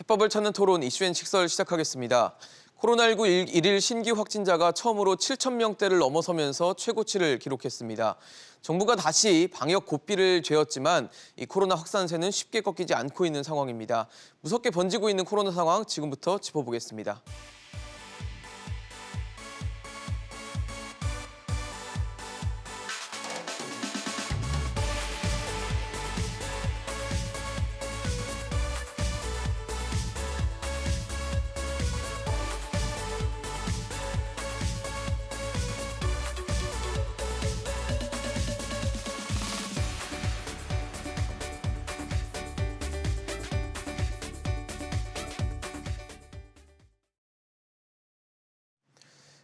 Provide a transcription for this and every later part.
해법을 찾는 토론 이슈앤 식설 시작하겠습니다. 코로나19 일일 신규 확진자가 처음으로 7,000명대를 넘어서면서 최고치를 기록했습니다. 정부가 다시 방역 고삐를 죄었지만 이 코로나 확산세는 쉽게 꺾이지 않고 있는 상황입니다. 무섭게 번지고 있는 코로나 상황 지금부터 짚어보겠습니다.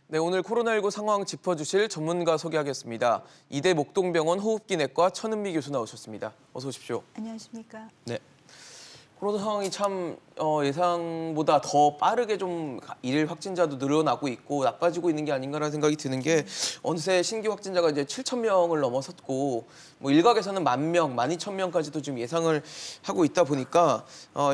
네, 오늘 코로나19 상황 짚어주실 전문가 소개하겠습니다. 이대 목동병원 호흡기내과 천은미 교수 나오셨습니다. 어서 오십시오. 안녕하십니까. 네. 코로나 상황이 참 예상보다 더 빠르게 좀 일일 확진자도 늘어나고 있고 나빠지고 있는 게 아닌가라는 생각이 드는 게 어느새 신규 확진자가 이제 7,000명을 넘어섰고 뭐 일각에서는 10,000명, 12,000명까지도 지금 예상을 하고 있다 보니까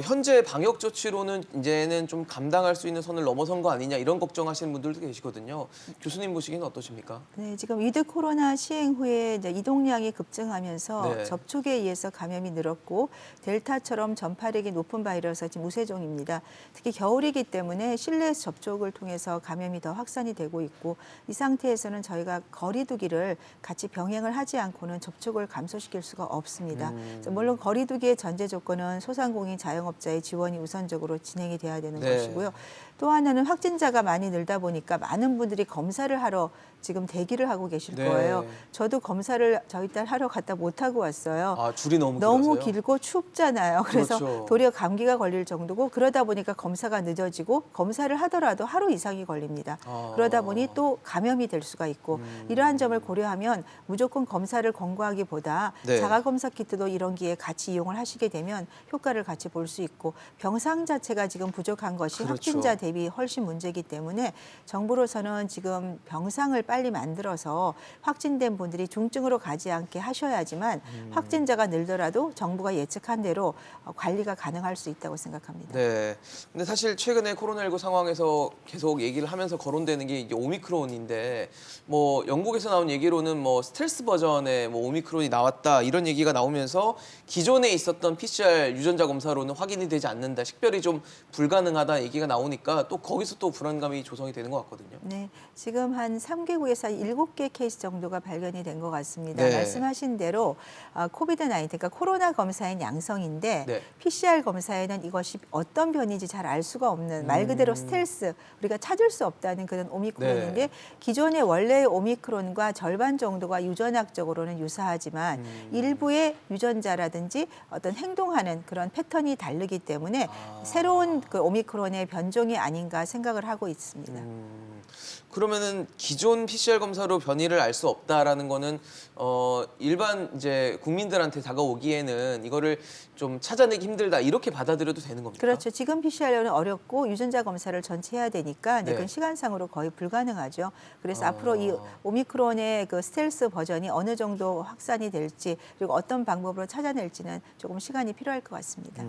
현재 방역 조치로는 이제는 좀 감당할 수 있는 선을 넘어선 거 아니냐 이런 걱정하시는 분들도 계시거든요. 교수님 보시기는 어떠십니까? 네, 지금 위드 코로나 시행 후에 이제 이동량이 급증하면서 네. 접촉에 의해서 감염이 늘었고 델타처럼 전파력이 높은 바이러스가 지금 우세종입니다. 특히 겨울이기 때문에 실내 접촉을 통해서 감염이 더 확산이 되고 있고 이 상태에서는 저희가 거리 두기를 같이 병행을 하지 않고는 접촉을 감소시킬 수가 없습니다. 물론 거리 두기의 전제 조건은 소상공인 자영업자의 지원이 우선적으로 진행이 돼야 되는 네. 것이고요. 또 하나는 확진자가 많이 늘다 보니까 많은 분들이 검사를 하러 지금 대기를 하고 계실 네. 거예요. 저도 검사를 저희 딸 하러 갔다 못 하고 왔어요. 아, 줄이 너무 너무 길어서요? 길고 춥잖아요. 그래서 그렇죠. 도리어 감기가 걸릴 정도고 그러다 보니까 검사가 늦어지고 검사를 하더라도 하루 이상이 걸립니다. 그러다 보니 또 감염이 될 수가 있고 이러한 점을 고려하면 무조건 검사를 권고하기보다 네. 자가검사 키트도 이런 기회에 같이 이용을 하시게 되면 효과를 같이 볼 수 있고 병상 자체가 지금 부족한 것이 그렇죠. 확진자 대비 훨씬 문제이기 때문에 정부로서는 지금 병상을 빨리 만들어서 확진된 분들이 중증으로 가지 않게 하셔야지만 확진자가 늘더라도 정부가 예측한 대로 관리가 가능할 수 있다고 생각합니다. 네. 근데 사실 최근에 코로나19 상황에서 계속 얘기를 하면서 거론되는 게 이게 오미크론인데 뭐 영국에서 나온 얘기로는 뭐 스텔스 버전의 뭐 오미크론이 나왔다 이런 얘기가 나오면서 기존에 있었던 PCR 유전자 검사로는 확인이 되지 않는다, 식별이 좀 불가능하다 얘기가 나오니까 또 거기서 또 불안감이 조성이 되는 것 같거든요. 네, 지금 한 3개국에서 7개 케이스 정도가 발견이 된 것 같습니다. 네. 말씀하신 대로 코비드-19, 그러니까 코로나 검사엔 양성인데 네. PCR 검사에는 이것이 어떤 변이인지 잘 알 수가 없는 말 그대로 스텔스, 우리가 찾을 수 없다는 그런 오미크론인데 네. 기존의 원래의 오미크론과 절반 정도가 유전학적으로는 유사하지만 일부의 유전자라든지 어떤 행동하는 그런 패턴이 다르기 때문에 새로운 그 오미크론의 변종이 아닌가 생각을 하고 있습니다. 그러면은 기존 PCR 검사로 변이를 알 수 없다라는 거는 일반 이제 국민들한테 다가오기에는 이거를 좀 찾아내기 힘들다 이렇게 받아들여도 되는 겁니까? 그렇죠. 지금 PCR은 어렵고 유전자 검사를 전체 해야 되니까 네. 그건 시간상으로 거의 불가능하죠. 그래서 앞으로 이 오미크론의 그 스텔스 버전이 어느 정도 확산이 될지 그리고 어떤 방법으로 찾아낼지는 조금 시간이 필요할 것 같습니다.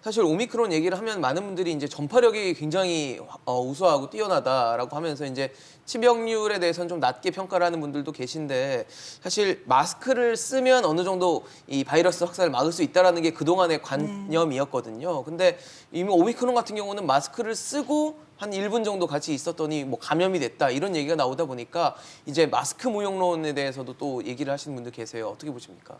사실 오미크론 얘기를 하면 많은 분들이 이제 전파력이 굉장히 우수하고 뛰어나다라고 하면서 이제 치명률에 대해서는 좀 낮게 평가를 하는 분들도 계신데 사실 마스크를 쓰면 어느 정도 이 바이러스 확산을 막을 수 있다라는 게 그동안의 관념이었거든요. 근데 이미 오미크론 같은 경우는 마스크를 쓰고 한 1분 정도 같이 있었더니 뭐 감염이 됐다 이런 얘기가 나오다 보니까 이제 마스크 무용론에 대해서도 또 얘기를 하시는 분들 계세요. 어떻게 보십니까?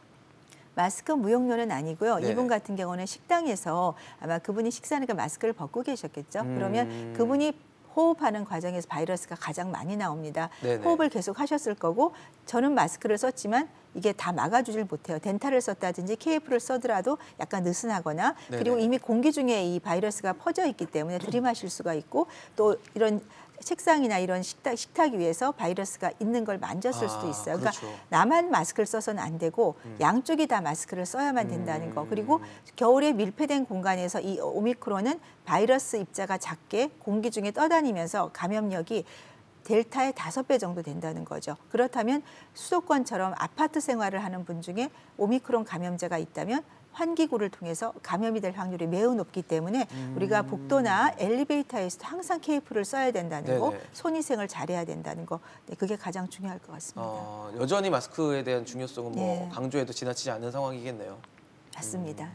마스크 무용료는 아니고요. 네네. 이분 같은 경우는 식당에서 아마 그분이 식사하니까 마스크를 벗고 계셨겠죠. 그러면 그분이 호흡하는 과정에서 바이러스가 가장 많이 나옵니다. 네네. 호흡을 계속 하셨을 거고 저는 마스크를 썼지만 이게 다 막아주질 못해요. 덴탈을 썼다든지 KF를 써더라도 약간 느슨하거나 그리고 네네. 이미 공기 중에 이 바이러스가 퍼져 있기 때문에 들이마실 수가 있고 또 이런 책상이나 이런 식탁 위에서 바이러스가 있는 걸 만졌을 수도 있어요. 그러니까 그렇죠. 나만 마스크를 써서는 안 되고 양쪽이 다 마스크를 써야만 된다는 거. 그리고 겨울에 밀폐된 공간에서 이 오미크론은 바이러스 입자가 작게 공기 중에 떠다니면서 감염력이 델타의 5배 정도 된다는 거죠. 그렇다면 수도권처럼 아파트 생활을 하는 분 중에 오미크론 감염자가 있다면 환기구를 통해서 감염이 될 확률이 매우 높기 때문에 우리가 복도나 엘리베이터에서도 항상 KF-를 써야 된다는 거, 네네. 손위생을 잘해야 된다는 거, 네, 그게 가장 중요할 것 같습니다. 여전히 마스크에 대한 중요성은 뭐 네. 강조해도 지나치지 않는 상황이겠네요. 맞습니다.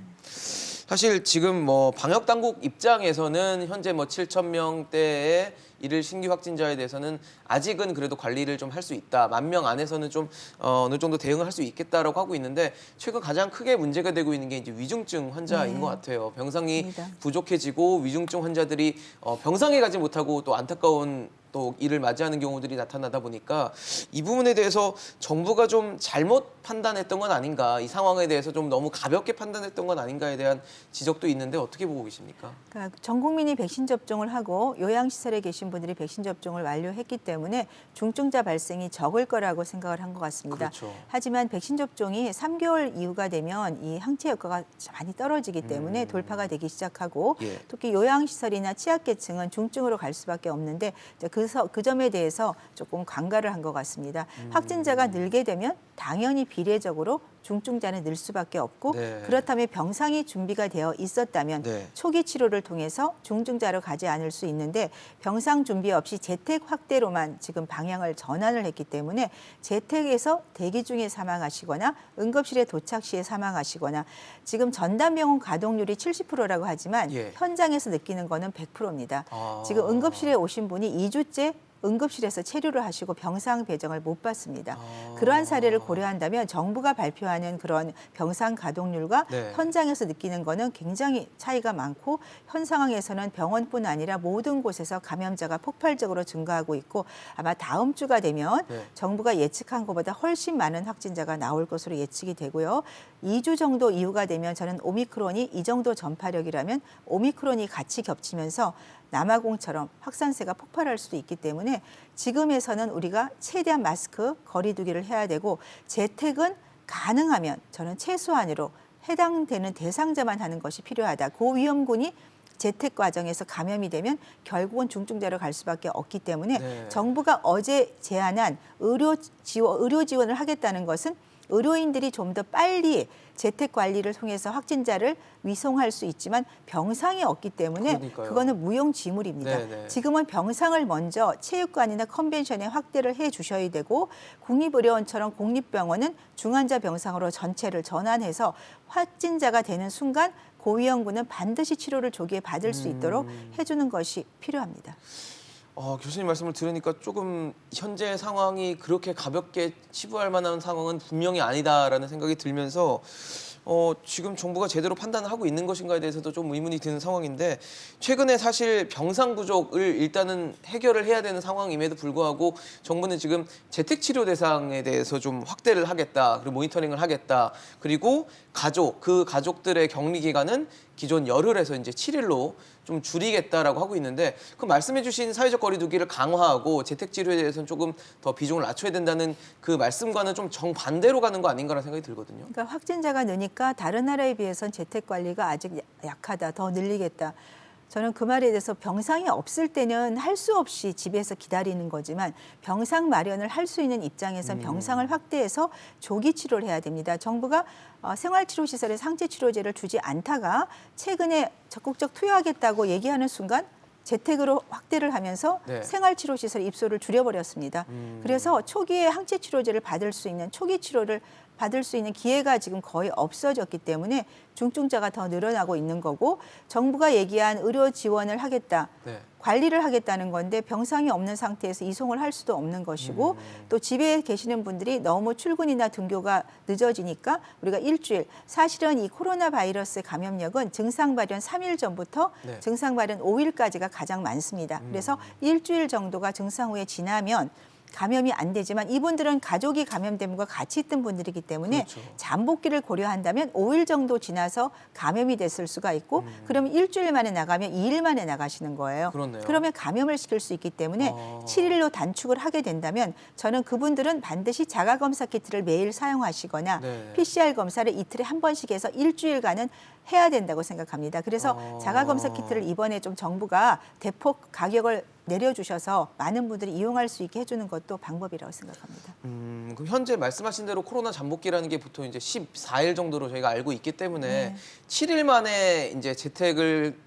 사실 지금 뭐 방역 당국 입장에서는 현재 뭐 7천 명대의 일일 신규 확진자에 대해서는 아직은 그래도 관리를 좀 할 수 있다. 10,000명 안에서는 좀 어느 정도 대응을 할 수 있겠다라고 하고 있는데 최근 가장 크게 문제가 되고 있는 게 이제 위중증 환자인 네. 것 같아요. 병상이 맞습니다. 부족해지고 위중증 환자들이 병상에 가지 못하고 또 안타까운 또 일을 맞이하는 경우들이 나타나다 보니까 이 부분에 대해서 정부가 좀 잘못 판단했던 건 아닌가, 이 상황에 대해서 좀 너무 가볍게 판단했던 건 아닌가에 대한 지적도 있는데 어떻게 보고 계십니까? 그러니까 전 국민이 백신 접종을 하고 요양시설에 계신 분들이 백신 접종을 완료했기 때문에 중증자 발생이 적을 거라고 생각을 한 것 같습니다. 그렇죠. 하지만 백신 접종이 3개월 이후가 되면 이 항체 효과가 많이 떨어지기 때문에 돌파가 되기 시작하고 예. 특히 요양시설이나 취약계층은 중증으로 갈 수밖에 없는데 이제 그 점에 대해서 조금 관가를 한 것 같습니다. 확진자가 늘게 되면 당연히 비례적으로 중증자는 늘 수밖에 없고 네. 그렇다면 병상이 준비가 되어 있었다면 네. 초기 치료를 통해서 중증자로 가지 않을 수 있는데 병상 준비 없이 재택 확대로만 지금 방향을 전환을 했기 때문에 재택에서 대기 중에 사망하시거나 응급실에 도착 시에 사망하시거나 지금 전담병원 가동률이 70%라고 하지만 예. 현장에서 느끼는 거는 100%입니다. 아. 지금 응급실에 오신 분이 2주째 응급실에서 체류를 하시고 병상 배정을 못 받습니다. 그러한 사례를 고려한다면 정부가 발표하는 그런 병상 가동률과 네. 현장에서 느끼는 거는 굉장히 차이가 많고 현 상황에서는 병원뿐 아니라 모든 곳에서 감염자가 폭발적으로 증가하고 있고 아마 다음 주가 되면 네. 정부가 예측한 것보다 훨씬 많은 확진자가 나올 것으로 예측이 되고요. 2주 정도 이후가 되면 저는 오미크론이 이 정도 전파력이라면 오미크론이 같이 겹치면서 남아공처럼 확산세가 폭발할 수도 있기 때문에 지금에서는 우리가 최대한 마스크, 거리 두기를 해야 되고 재택은 가능하면 저는 최소한으로 해당되는 대상자만 하는 것이 필요하다. 고위험군이 재택 과정에서 감염이 되면 결국은 중증자로 갈 수밖에 없기 때문에 네. 정부가 어제 제안한 의료 지원을 하겠다는 것은 의료인들이 좀 더 빨리 재택 관리를 통해서 확진자를 위송할 수 있지만 병상이 없기 때문에 그러니까요. 그거는 무용지물입니다. 네네. 지금은 병상을 먼저 체육관이나 컨벤션에 확대를 해 주셔야 되고 국립의료원처럼 공립병원은 중환자 병상으로 전체를 전환해서 확진자가 되는 순간 고위험군은 반드시 치료를 조기에 받을 수 있도록 해주는 것이 필요합니다. 교수님 말씀을 들으니까 조금 현재 상황이 그렇게 가볍게 치부할 만한 상황은 분명히 아니다라는 생각이 들면서 지금 정부가 제대로 판단을 하고 있는 것인가에 대해서도 좀 의문이 드는 상황인데 최근에 사실 병상 부족을 일단은 해결을 해야 되는 상황임에도 불구하고 정부는 지금 재택치료 대상에 대해서 좀 확대를 하겠다. 그리고 모니터링을 하겠다. 그리고 그 가족들의 격리 기간은 기존 열흘에서 이제 7일로 좀 줄이겠다라고 하고 있는데 그 말씀해주신 사회적 거리두기를 강화하고 재택치료에 대해서는 조금 더 비중을 낮춰야 된다는 그 말씀과는 좀 정반대로 가는 거 아닌가라는 생각이 들거든요. 그러니까 확진자가 느니까 다른 나라에 비해서는 재택 관리가 아직 약하다, 더 늘리겠다. 저는 그 말에 대해서 병상이 없을 때는 할 수 없이 집에서 기다리는 거지만 병상 마련을 할 수 있는 입장에선 병상을 확대해서 조기 치료를 해야 됩니다. 정부가 생활치료시설에 상체치료제를 주지 않다가 최근에 적극적 투여하겠다고 얘기하는 순간 재택으로 확대를 하면서 네. 생활치료시설 입소를 줄여버렸습니다. 그래서 초기에 항체치료제를 받을 수 있는 초기 치료를 받을 수 있는 기회가 지금 거의 없어졌기 때문에 중증자가 더 늘어나고 있는 거고 정부가 얘기한 의료 지원을 하겠다. 네. 관리를 하겠다는 건데 병상이 없는 상태에서 이송을 할 수도 없는 것이고 또 집에 계시는 분들이 너무 출근이나 등교가 늦어지니까 우리가 일주일 사실은 이 코로나 바이러스의 감염력은 증상 발현 3일 전부터 네. 증상 발현 5일까지가 가장 많습니다. 그래서 일주일 정도가 증상 후에 지나면 감염이 안 되지만 이분들은 가족이 감염된 분과 같이 있던 분들이기 때문에 그렇죠. 잠복기를 고려한다면 5일 정도 지나서 감염이 됐을 수가 있고 그러면 일주일 만에 나가면 2일 만에 나가시는 거예요. 그렇네요. 그러면 감염을 시킬 수 있기 때문에 7일로 단축을 하게 된다면 저는 그분들은 반드시 자가검사 키트를 매일 사용하시거나 네. PCR 검사를 이틀에 한 번씩 해서 일주일간은 해야 된다고 생각합니다. 그래서 자가검사 키트를 이번에 좀 정부가 대폭 가격을 내려주셔서 많은 분들이 이용할 수 있게 해주는 것도 방법이라고 생각합니다. 그럼 현재 말씀하신 대로 코로나 잠복기라는 게 보통 이제 14일 정도로 저희가 알고 있기 때문에 7일 만에 이제 재택을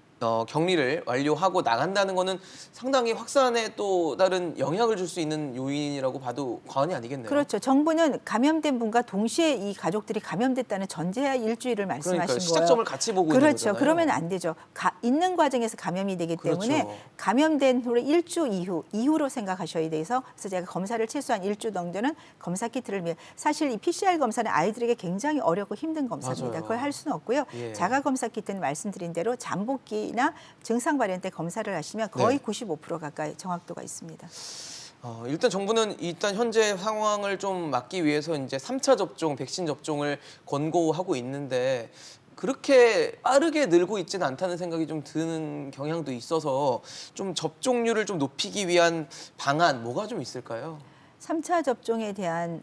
격리를 완료하고 나간다는 거는 상당히 확산에 또 다른 영향을 줄 수 있는 요인이라고 봐도 과언이 아니겠네요. 그렇죠. 정부는 감염된 분과 동시에 이 가족들이 감염됐다는 전제하에 일주일을 말씀하신 그러니까 거예요. 시작점을 같이 보고 있는 그렇죠. 거잖아요. 그러면 안 되죠. 있는 과정에서 감염이 되기 때문에 그렇죠. 감염된 후로 일주 이후로 생각하셔야 돼서 그래서 제가 검사를 최소한 일주 정도는 검사 키트를 사실 이 PCR 검사는 아이들에게 굉장히 어렵고 힘든 검사입니다. 맞아요. 그걸 할 수는 없고요. 예. 자가 검사 키트는 말씀드린 대로 잠복기나 증상 발현 때 검사를 하시면 거의 95% 가까이 정확도가 있습니다. 일단 정부는 일단 현재 상황을 좀 막기 위해서 이제 3차 접종, 백신 접종을 권고하고 있는데 그렇게 빠르게 늘고 있지는 않다는 생각이 좀 드는 경향도 있어서 좀 접종률을 좀 높이기 위한 방안 뭐가 좀 있을까요? 3차 접종에 대한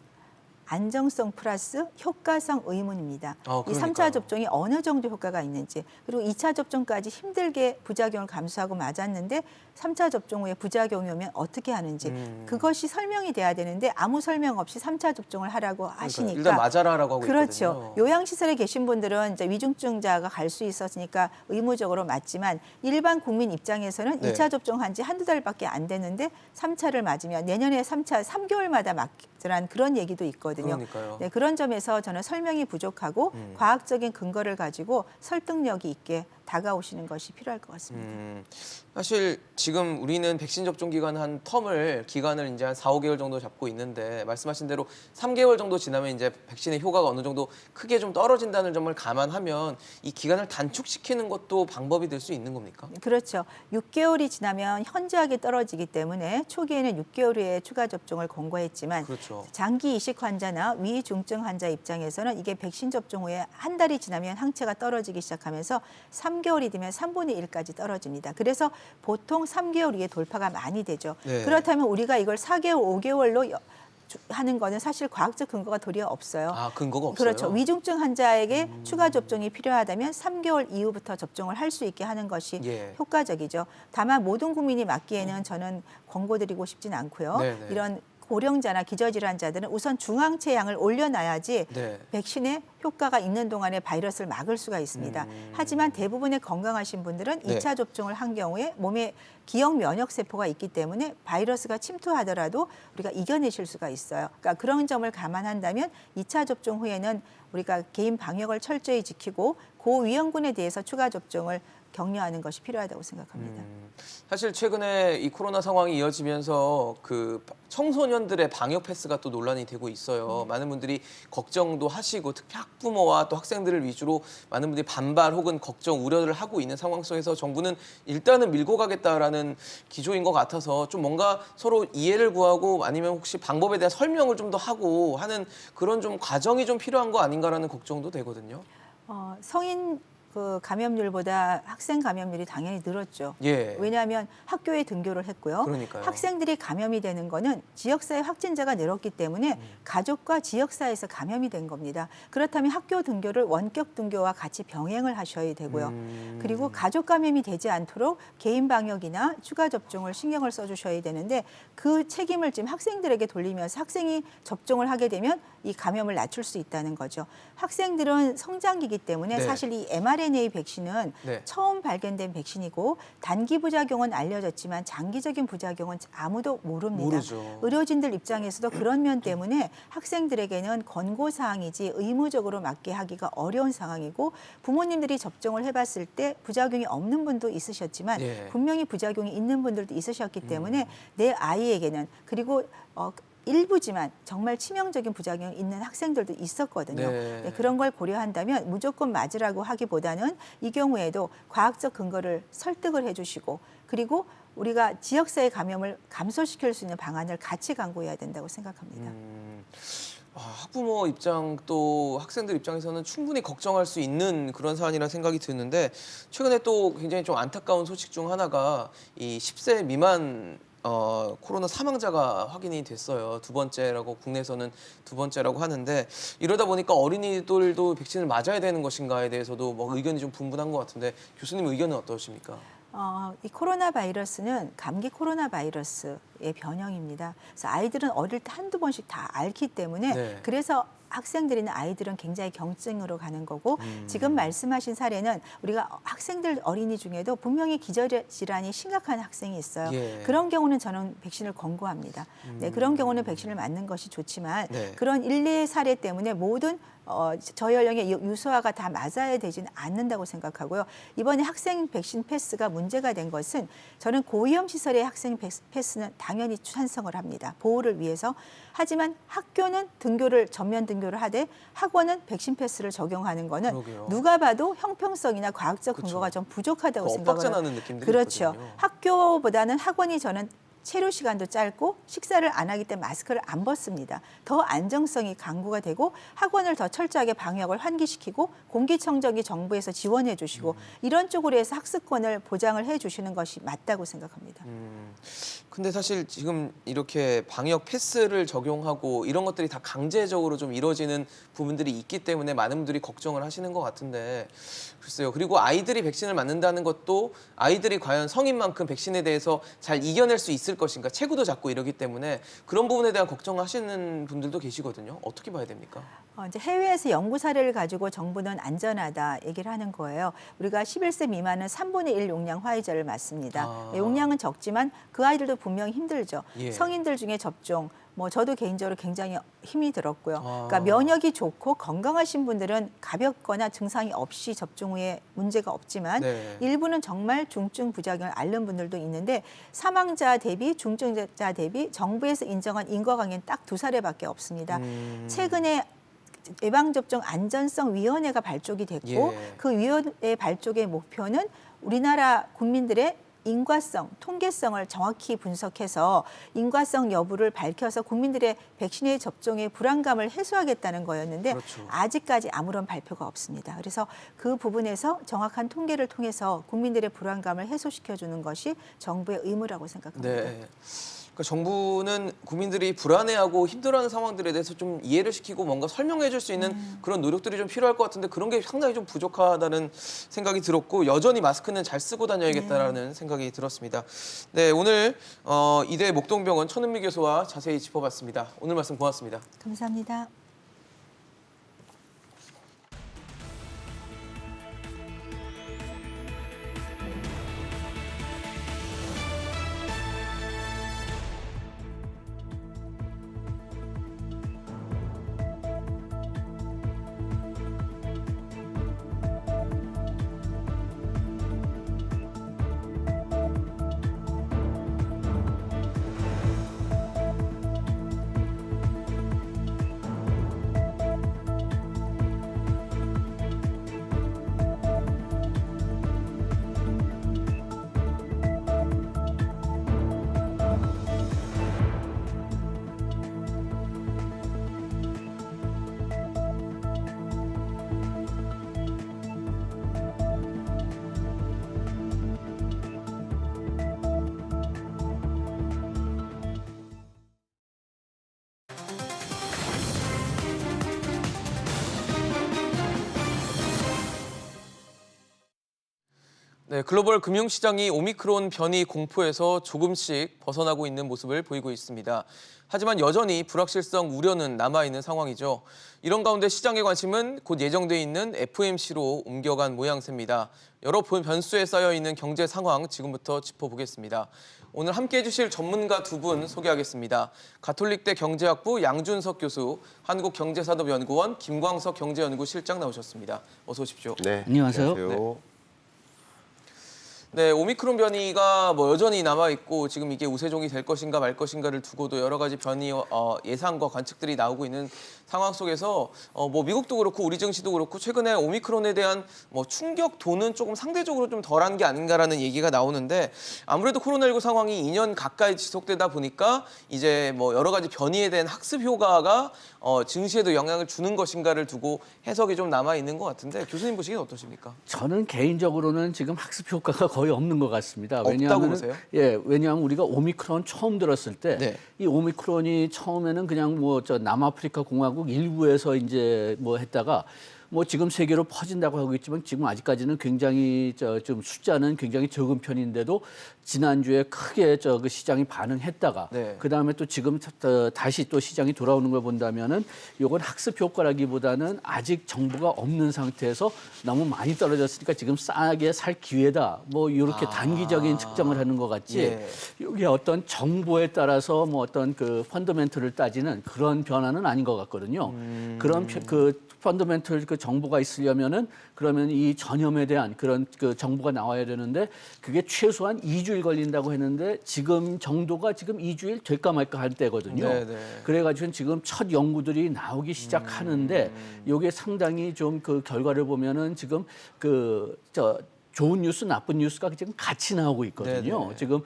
안정성 플러스 효과성 의문입니다. 이 3차 접종이 어느 정도 효과가 있는지 그리고 2차 접종까지 힘들게 부작용을 감수하고 맞았는데 3차 접종 후에 부작용이 오면 어떻게 하는지 그것이 설명이 돼야 되는데 아무 설명 없이 3차 접종을 하라고 하시니까 일단 맞아라라고 하고 그렇죠. 있거든요. 요양시설에 계신 분들은 이제 위중증자가 갈 수 있었으니까 의무적으로 맞지만 일반 국민 입장에서는 네. 2차 접종한 지 한두 달밖에 안 됐는데 3차를 맞으면 내년에 3차 3개월마다 맞으란 그런 얘기도 있거든요. 그러니까요. 네, 그런 점에서 저는 설명이 부족하고 과학적인 근거를 가지고 설득력이 있게 다가오시는 것이 필요할 것 같습니다. 사실 지금 우리는 백신 접종 기간 기간을 이제 한 4, 5개월 정도 잡고 있는데 말씀하신 대로 3개월 정도 지나면 이제 백신의 효과가 어느 정도 크게 좀 떨어진다는 점을 감안하면 이 기간을 단축시키는 것도 방법이 될 수 있는 겁니까? 그렇죠. 6개월이 지나면 현저하게 떨어지기 때문에 초기에는 6개월 후에 추가 접종을 권고했지만 그렇죠. 장기 이식 환자나 위중증 환자 입장에서는 이게 백신 접종 후에 한 달이 지나면 항체가 떨어지기 시작하면서 3개월이 되면 3분의 1까지 떨어집니다. 그래서 보통 3개월 이후에 돌파가 많이 되죠. 네. 그렇다면 우리가 이걸 4개월, 5개월로 하는 거는 사실 과학적 근거가 도리어 없어요. 근거가 없어요? 그렇죠. 위중증 환자에게 추가 접종이 필요하다면 3개월 이후부터 접종을 할 수 있게 하는 것이 효과적이죠. 다만 모든 국민이 맞기에는 저는 권고드리고 싶진 않고요. 네네. 이런 고령자나 기저질환자들은 우선 중항체 양을 올려놔야지 백신의 효과가 있는 동안에 바이러스를 막을 수가 있습니다. 하지만 대부분의 건강하신 분들은 2차 접종을 한 경우에 몸에 기억 면역 세포가 있기 때문에 바이러스가 침투하더라도 우리가 이겨내실 수가 있어요. 그러니까 그런 점을 감안한다면 2차 접종 후에는 우리가 개인 방역을 철저히 지키고 고위험군에 대해서 추가 접종을 격려하는 것이 필요하다고 생각합니다. 사실 최근에 이 코로나 상황이 이어지면서 그 청소년들의 방역 패스가 또 논란이 되고 있어요. 많은 분들이 걱정도 하시고 특히 학부모와 또 학생들을 위주로 많은 분들이 반발 혹은 걱정, 우려를 하고 있는 상황 속에서 정부는 일단은 밀고 가겠다라는 기조인 것 같아서 좀 뭔가 서로 이해를 구하고 아니면 혹시 방법에 대한 설명을 좀 더 하고 하는 그런 좀 과정이 좀 필요한 거 아닌가라는 걱정도 되거든요. 성인 감염률보다 학생 감염률이 당연히 늘었죠. 왜냐하면 학교에 등교를 했고요. 그러니까요. 학생들이 감염이 되는 거는 지역사회 확진자가 늘었기 때문에 가족과 지역사회에서 감염이 된 겁니다. 그렇다면 학교 등교를 원격 등교와 같이 병행을 하셔야 되고요. 그리고 가족 감염이 되지 않도록 개인 방역이나 추가 접종을 신경을 써주셔야 되는데 그 책임을 지금 학생들에게 돌리면서 학생이 접종을 하게 되면 이 감염을 낮출 수 있다는 거죠. 학생들은 성장기이기 때문에 사실 이 mRNA 백신은 처음 발견된 백신이고 단기 부작용은 알려졌지만 장기적인 부작용은 아무도 모릅니다. 의료진들 입장에서도 그런 면 때문에 학생들에게는 권고사항이지 의무적으로 맞게 하기가 어려운 상황이고 부모님들이 접종을 해봤을 때 부작용이 없는 분도 있으셨지만 분명히 부작용이 있는 분들도 있으셨기 때문에 내 아이에게는 그리고 일부지만 정말 치명적인 부작용이 있는 학생들도 있었거든요. 그런 걸 고려한다면 무조건 맞으라고 하기보다는 이 경우에도 과학적 근거를 설득을 해주시고 그리고 우리가 지역사회 감염을 감소시킬 수 있는 방안을 같이 강구해야 된다고 생각합니다. 학부모 입장 또 학생들 입장에서는 충분히 걱정할 수 있는 그런 사안이라 생각이 드는데 최근에 또 굉장히 좀 안타까운 소식 중 하나가 이 10세 미만 코로나 사망자가 확인이 됐어요. 국내에서는 두 번째라고 하는데 이러다 보니까 어린이들도 백신을 맞아야 되는 것인가에 대해서도 뭐 의견이 좀 분분한 것 같은데 교수님 의견은 어떠십니까? 이 코로나 바이러스는 감기 코로나 바이러스의 변형입니다. 그래서 아이들은 어릴 때 한두 번씩 다 앓기 때문에 네. 그래서 학생들이나 아이들은 굉장히 경증으로 가는 거고 지금 말씀하신 사례는 우리가 학생들 어린이 중에도 분명히 기저질환이 심각한 학생이 있어요. 예. 그런 경우는 저는 백신을 권고합니다. 네, 그런 경우는 백신을 맞는 것이 좋지만 네. 그런 1, 2 사례 때문에 모든 저연령의 유소아가 다 맞아야 되지는 않는다고 생각하고요. 이번에 학생 백신 패스가 문제가 된 것은 저는 고위험 시설의 학생 패스는 당연히 찬성을 합니다. 보호를 위해서. 하지만 학교는 전면 등교를 하되 학원은 백신 패스를 적용하는 거는 그러게요. 누가 봐도 형평성이나 과학적 근거가 좀 부족하다고 생각을 엇박자 나는 느낌들이 그렇죠. 있거든요. 학교보다는 학원이 저는 체류 시간도 짧고 식사를 안 하기 때문에 마스크를 안 벗습니다. 더 안정성이 강구가 되고 학원을 더 철저하게 방역을 환기시키고 공기청정기 정부에서 지원해 주시고 이런 쪽으로 해서 학습권을 보장을 해 주시는 것이 맞다고 생각합니다. 근데 사실 지금 이렇게 방역 패스를 적용하고 이런 것들이 다 강제적으로 좀 이루어지는 부분들이 있기 때문에 많은 분들이 걱정을 하시는 것 같은데 글쎄요. 그리고 아이들이 백신을 맞는다는 것도 아이들이 과연 성인만큼 백신에 대해서 잘 이겨낼 수 있을 것인가 체구도 작고 이러기 때문에 그런 부분에 대한 걱정하시는 분들도 계시거든요. 어떻게 봐야 됩니까? 이제 해외에서 연구 사례를 가지고 정부는 안전하다 얘기를 하는 거예요. 우리가 11세 미만은 3분의 1 용량 화이자를 맞습니다. 용량은 적지만 그 아이들도 분명히 힘들죠. 예. 성인들 중에 접종, 저도 개인적으로 굉장히 힘이 들었고요. 그러니까 면역이 좋고 건강하신 분들은 가볍거나 증상이 없이 접종 후에 문제가 없지만 네. 일부는 정말 중증 부작용을 앓는 분들도 있는데 사망자 대비 중증자 대비 정부에서 인정한 인과 관계는 딱 2사례밖에 없습니다. 최근에 예방접종 안전성위원회가 발족이 됐고 예. 그 위원회 발족의 목표는 우리나라 국민들의 인과성, 통계성을 정확히 분석해서 인과성 여부를 밝혀서 국민들의 백신의 접종의 불안감을 해소하겠다는 거였는데 그렇죠. 아직까지 아무런 발표가 없습니다. 그래서 그 부분에서 정확한 통계를 통해서 국민들의 불안감을 해소시켜주는 것이 정부의 의무라고 생각합니다. 네. 그러니까 정부는 국민들이 불안해하고 힘들어하는 상황들에 대해서 좀 이해를 시키고 뭔가 설명해 줄 수 있는 그런 노력들이 좀 필요할 것 같은데 그런 게 상당히 좀 부족하다는 생각이 들었고 여전히 마스크는 잘 쓰고 다녀야겠다라는 생각이 들었습니다. 네, 오늘 이대 목동병원 천은미 교수와 자세히 짚어봤습니다. 오늘 말씀 고맙습니다. 감사합니다. 네, 글로벌 금융시장이 오미크론 변이 공포에서 조금씩 벗어나고 있는 모습을 보이고 있습니다. 하지만 여전히 불확실성 우려는 남아있는 상황이죠. 이런 가운데 시장의 관심은 곧 예정돼 있는 FOMC로 옮겨간 모양새입니다. 여러 변수에 쌓여있는 경제 상황 지금부터 짚어보겠습니다. 오늘 함께해 주실 전문가 2분 소개하겠습니다. 가톨릭대 경제학부 양준석 교수, 한국경제산업연구원 김광석 경제연구실장 나오셨습니다. 어서 오십시오. 네, 안녕하세요. 안녕하세요. 네, 오미크론 변이가 여전히 남아있고 지금 이게 우세종이 될 것인가 말 것인가를 두고도 여러 가지 변이 예상과 관측들이 나오고 있는 상황 속에서 미국도 그렇고 우리 증시도 그렇고 최근에 오미크론에 대한 충격도는 조금 상대적으로 좀 덜한 게 아닌가라는 얘기가 나오는데 아무래도 코로나19 상황이 2년 가까이 지속되다 보니까 이제 여러 가지 변이에 대한 학습 효과가 증시에도 영향을 주는 것인가를 두고 해석이 좀 남아있는 것 같은데 교수님 보시기엔 어떠십니까? 저는 개인적으로는 지금 학습 효과가 거의 없는 것 같습니다. 없다고 보세요? 왜냐하면 우리가 오미크론 처음 들었을 때 이 오미크론이 처음에는 그냥 남아프리카 공화국 일부에서 이제 했다가 뭐 지금 세계로 퍼진다고 하고 있지만 지금 아직까지는 굉장히 좀 숫자는 굉장히 적은 편인데도 지난주에 크게 그 시장이 반응했다가 네. 그다음에 또 지금 다시 또 시장이 돌아오는 걸 본다면은 이건 학습 효과라기보다는 아직 정보가 없는 상태에서 너무 많이 떨어졌으니까 지금 싸게 살 기회다. 뭐 이렇게 단기적인 측정을 하는 것 같지. 예. 이게 어떤 정보에 따라서 뭐 어떤 그 펀더멘털을 따지는 그런 변화는 아닌 것 같거든요. 그런 그 펀더멘털 그 정보가 있으려면은 그러면 이 전염에 대한 그런 그 정보가 나와야 되는데 그게 최소한 2주일 걸린다고 했는데 지금 정도가 지금 2주일 될까 말까 할 때거든요. 네네. 그래가지고 지금 첫 연구들이 나오기 시작하는데 이게 상당히 좀 그 결과를 보면은 지금 좋은 뉴스, 나쁜 뉴스가 지금 같이 나오고 있거든요. 네네. 지금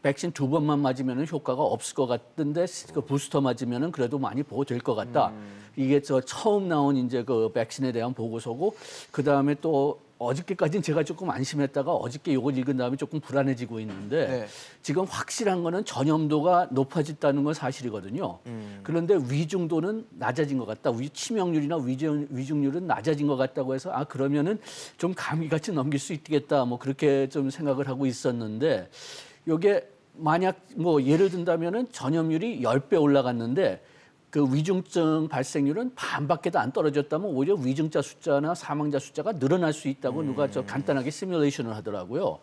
백신 2번만 맞으면 효과가 없을 것 같은데 그 부스터 맞으면 그래도 많이 보호될 것 같다. 이게 처음 나온 이제 그 백신에 대한 보고서고 그 다음에 또 어저께까지는 제가 조금 안심했다가 어저께 이걸 읽은 다음에 조금 불안해지고 있는데 네. 지금 확실한 거는 전염도가 높아졌다는 건 사실이거든요. 그런데 위중도는 낮아진 것 같다. 치명률이나 위중률은 낮아진 것 같다고 해서 그러면은 좀 감기같이 넘길 수 있겠다. 뭐 그렇게 좀 생각을 하고 있었는데 이게 만약 뭐 예를 든다면은 전염률이 10배 올라갔는데 그 위중증 발생률은 반밖에도 안 떨어졌다면 오히려 위중자 숫자나 사망자 숫자가 늘어날 수 있다고 누가 간단하게 시뮬레이션을 하더라고요.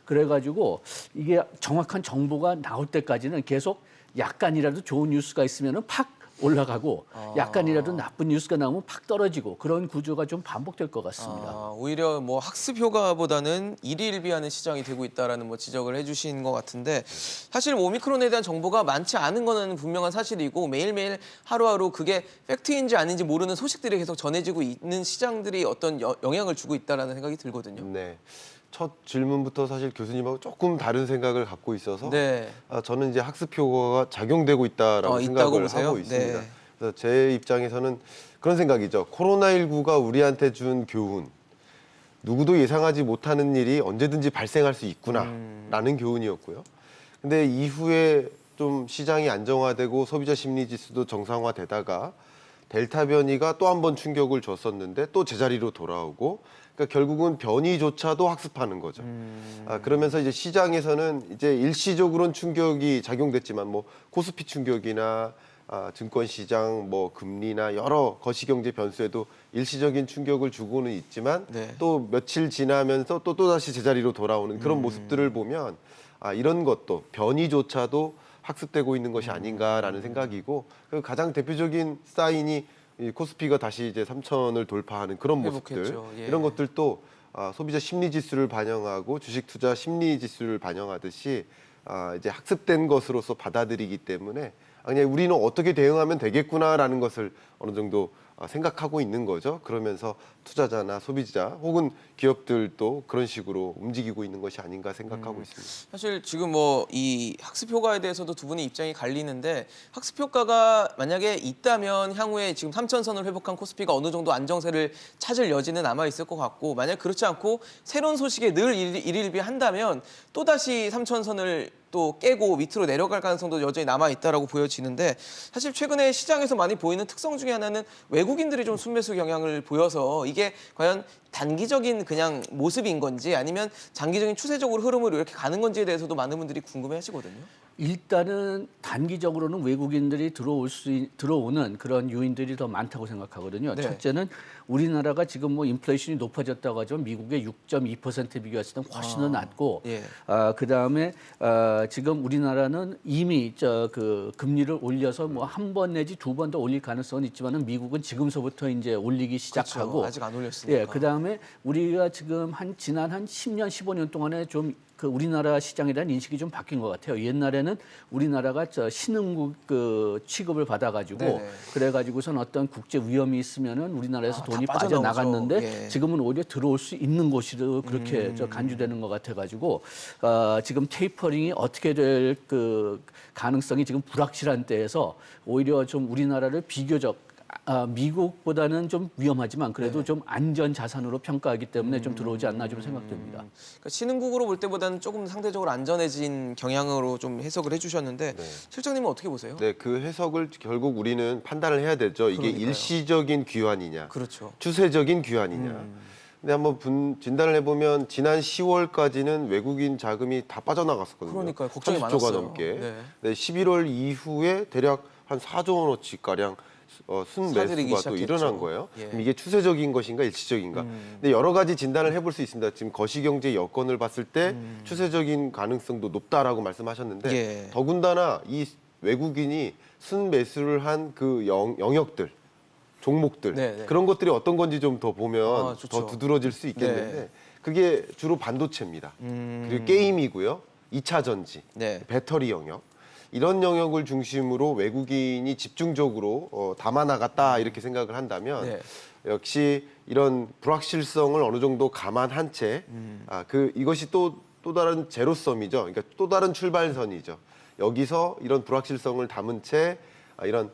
그래가지고 이게 정확한 정보가 나올 때까지는 계속 약간이라도 좋은 뉴스가 있으면은 팍 올라가고 약간이라도 나쁜 뉴스가 나오면 팍 떨어지고 그런 구조가 좀 반복될 것 같습니다. 오히려 뭐 학습 효과보다는 일희일비하는 시장이 되고 있다라는 뭐 지적을 해주신 것 같은데 사실 오미크론에 대한 정보가 많지 않은 거는 분명한 사실이고 매일매일 하루하루 그게 팩트인지 아닌지 모르는 소식들이 계속 전해지고 있는 시장들이 어떤 영향을 주고 있다라는 생각이 들거든요. 네. 첫 질문부터 사실 교수님하고 조금 다른 생각을 갖고 있어서 네. 저는 이제 학습 효과가 작용되고 있다라고 있다고 생각을 보세요? 하고 있습니다. 네. 그래서 제 입장에서는 그런 생각이죠. 코로나19가 우리한테 준 교훈. 누구도 예상하지 못하는 일이 언제든지 발생할 수 있구나라는 교훈이었고요. 근데 이후에 좀 시장이 안정화되고 소비자 심리 지수도 정상화되다가 델타 변이가 또 한 번 충격을 줬었는데 또 제자리로 돌아오고 그러니까 결국은 변이조차도 학습하는 거죠. 그러면서 이제 시장에서는 이제 일시적으로는 충격이 작용됐지만 뭐 코스피 충격이나 증권시장, 뭐 금리나 여러 거시경제 변수에도 일시적인 충격을 주고는 있지만 네. 또 며칠 지나면서 또 다시 제자리로 돌아오는 그런 모습들을 보면 이런 것도 변이조차도 학습되고 있는 것이 아닌가라는 생각이고 그 가장 대표적인 사인이 이 코스피가 다시 이제 3,000을 돌파하는 그런 모습들 회복했죠. 예. 이런 것들도 소비자 심리 지수를 반영하고 주식 투자 심리 지수를 반영하듯이 이제 학습된 것으로서 받아들이기 때문에 그냥 우리는 어떻게 대응하면 되겠구나라는 것을 어느 정도 생각하고 있는 거죠. 그러면서 투자자나 소비자 혹은 기업들도 그런 식으로 움직이고 있는 것이 아닌가 생각하고 있습니다. 사실 지금 뭐 이 학습 효과에 대해서도 두 분의 입장이 갈리는데 학습 효과가 만약에 있다면 향후에 지금 3,000선을 회복한 코스피가 어느 정도 안정세를 찾을 여지는 남아 있을 것 같고 만약 그렇지 않고 새로운 소식에 늘 일일비한다면 또다시 3,000선을 또 깨고 밑으로 내려갈 가능성도 여전히 남아 있다라고 보여지는데 사실 최근에 시장에서 많이 보이는 특성 중에 하나는 외국인들이 좀 순매수 경향을 보여서 이게 과연 단기적인 그냥 모습인 건지 아니면 장기적인 추세적으로 흐름으로 이렇게 가는 건지에 대해서도 많은 분들이 궁금해하시거든요. 일단은 단기적으로는 외국인들이 들어오는 그런 요인들이 더 많다고 생각하거든요. 네. 첫째는 우리나라가 지금 뭐 인플레이션이 높아졌다고 하지만 미국의 6.2%에 비교했을 때 훨씬 더 낮고 예. 그다음에 지금 우리나라는 이미 그 금리를 올려서 뭐 한 번 내지 두 번 더 올릴 가능성은 있지만은 미국은 지금서부터 이제 올리기 시작하고 그렇죠. 아직 안 올렸으니까. 예, 그다음에 우리가 지금 지난 10년, 15년 동안에 좀 그 우리나라 시장에 대한 인식이 좀 바뀐 것 같아요. 옛날에는 우리나라가 신흥국 그 취급을 받아가지고 네네. 그래가지고선 어떤 국제 위험이 있으면은 우리나라에서 다 돈이 빠져나오죠. 빠져나갔는데 예. 지금은 오히려 들어올 수 있는 곳으로 그렇게 간주되는 것 같아가지고 지금 테이퍼링이 어떻게 될 그 가능성이 지금 불확실한 때에서 오히려 좀 우리나라를 비교적 미국보다는 좀 위험하지만 그래도 좀 안전 자산으로 평가하기 때문에 좀 들어오지 않나 좀 생각됩니다. 그러니까 신흥국으로 볼 때보다는 조금 상대적으로 안전해진 경향으로 좀 해석을 해주셨는데 실장님은 어떻게 보세요? 네, 그 해석을 결국 우리는 판단을 해야 되죠. 이게 그러니까요. 일시적인 귀환이냐, 그렇죠. 추세적인 귀환이냐. 근데 한번 진단을 해보면 지난 10월까지는 외국인 자금이 다 빠져나갔었거든요. 그러니까요. 걱정이 30조가 많았어요. 넘게. 네. 네, 11월 이후에 대략 한 4조 원어치 가량 사들이기 순매수가 또 시작했죠. 일어난 거예요. 예. 그럼 이게 추세적인 것인가 일시적인가? 근데 여러 가지 진단을 해볼 수 있습니다. 지금 거시경제 여건을 봤을 때 추세적인 가능성도 높다라고 말씀하셨는데 예. 더군다나 이 외국인이 순매수를 한 그 영역들, 종목들 네, 네. 그런 것들이 어떤 건지 좀 더 보면 아, 좋죠. 더 두드러질 수 있겠는데 네. 그게 주로 반도체입니다. 그리고 게임이고요, 2차 전지, 네. 배터리 영역. 이런 영역을 중심으로 외국인이 집중적으로 담아 나갔다 이렇게 생각을 한다면 네. 역시 이런 불확실성을 어느 정도 감안한 채 이것이 또 다른 제로섬이죠. 그러니까 또 다른 출발선이죠. 여기서 이런 불확실성을 담은 채 이런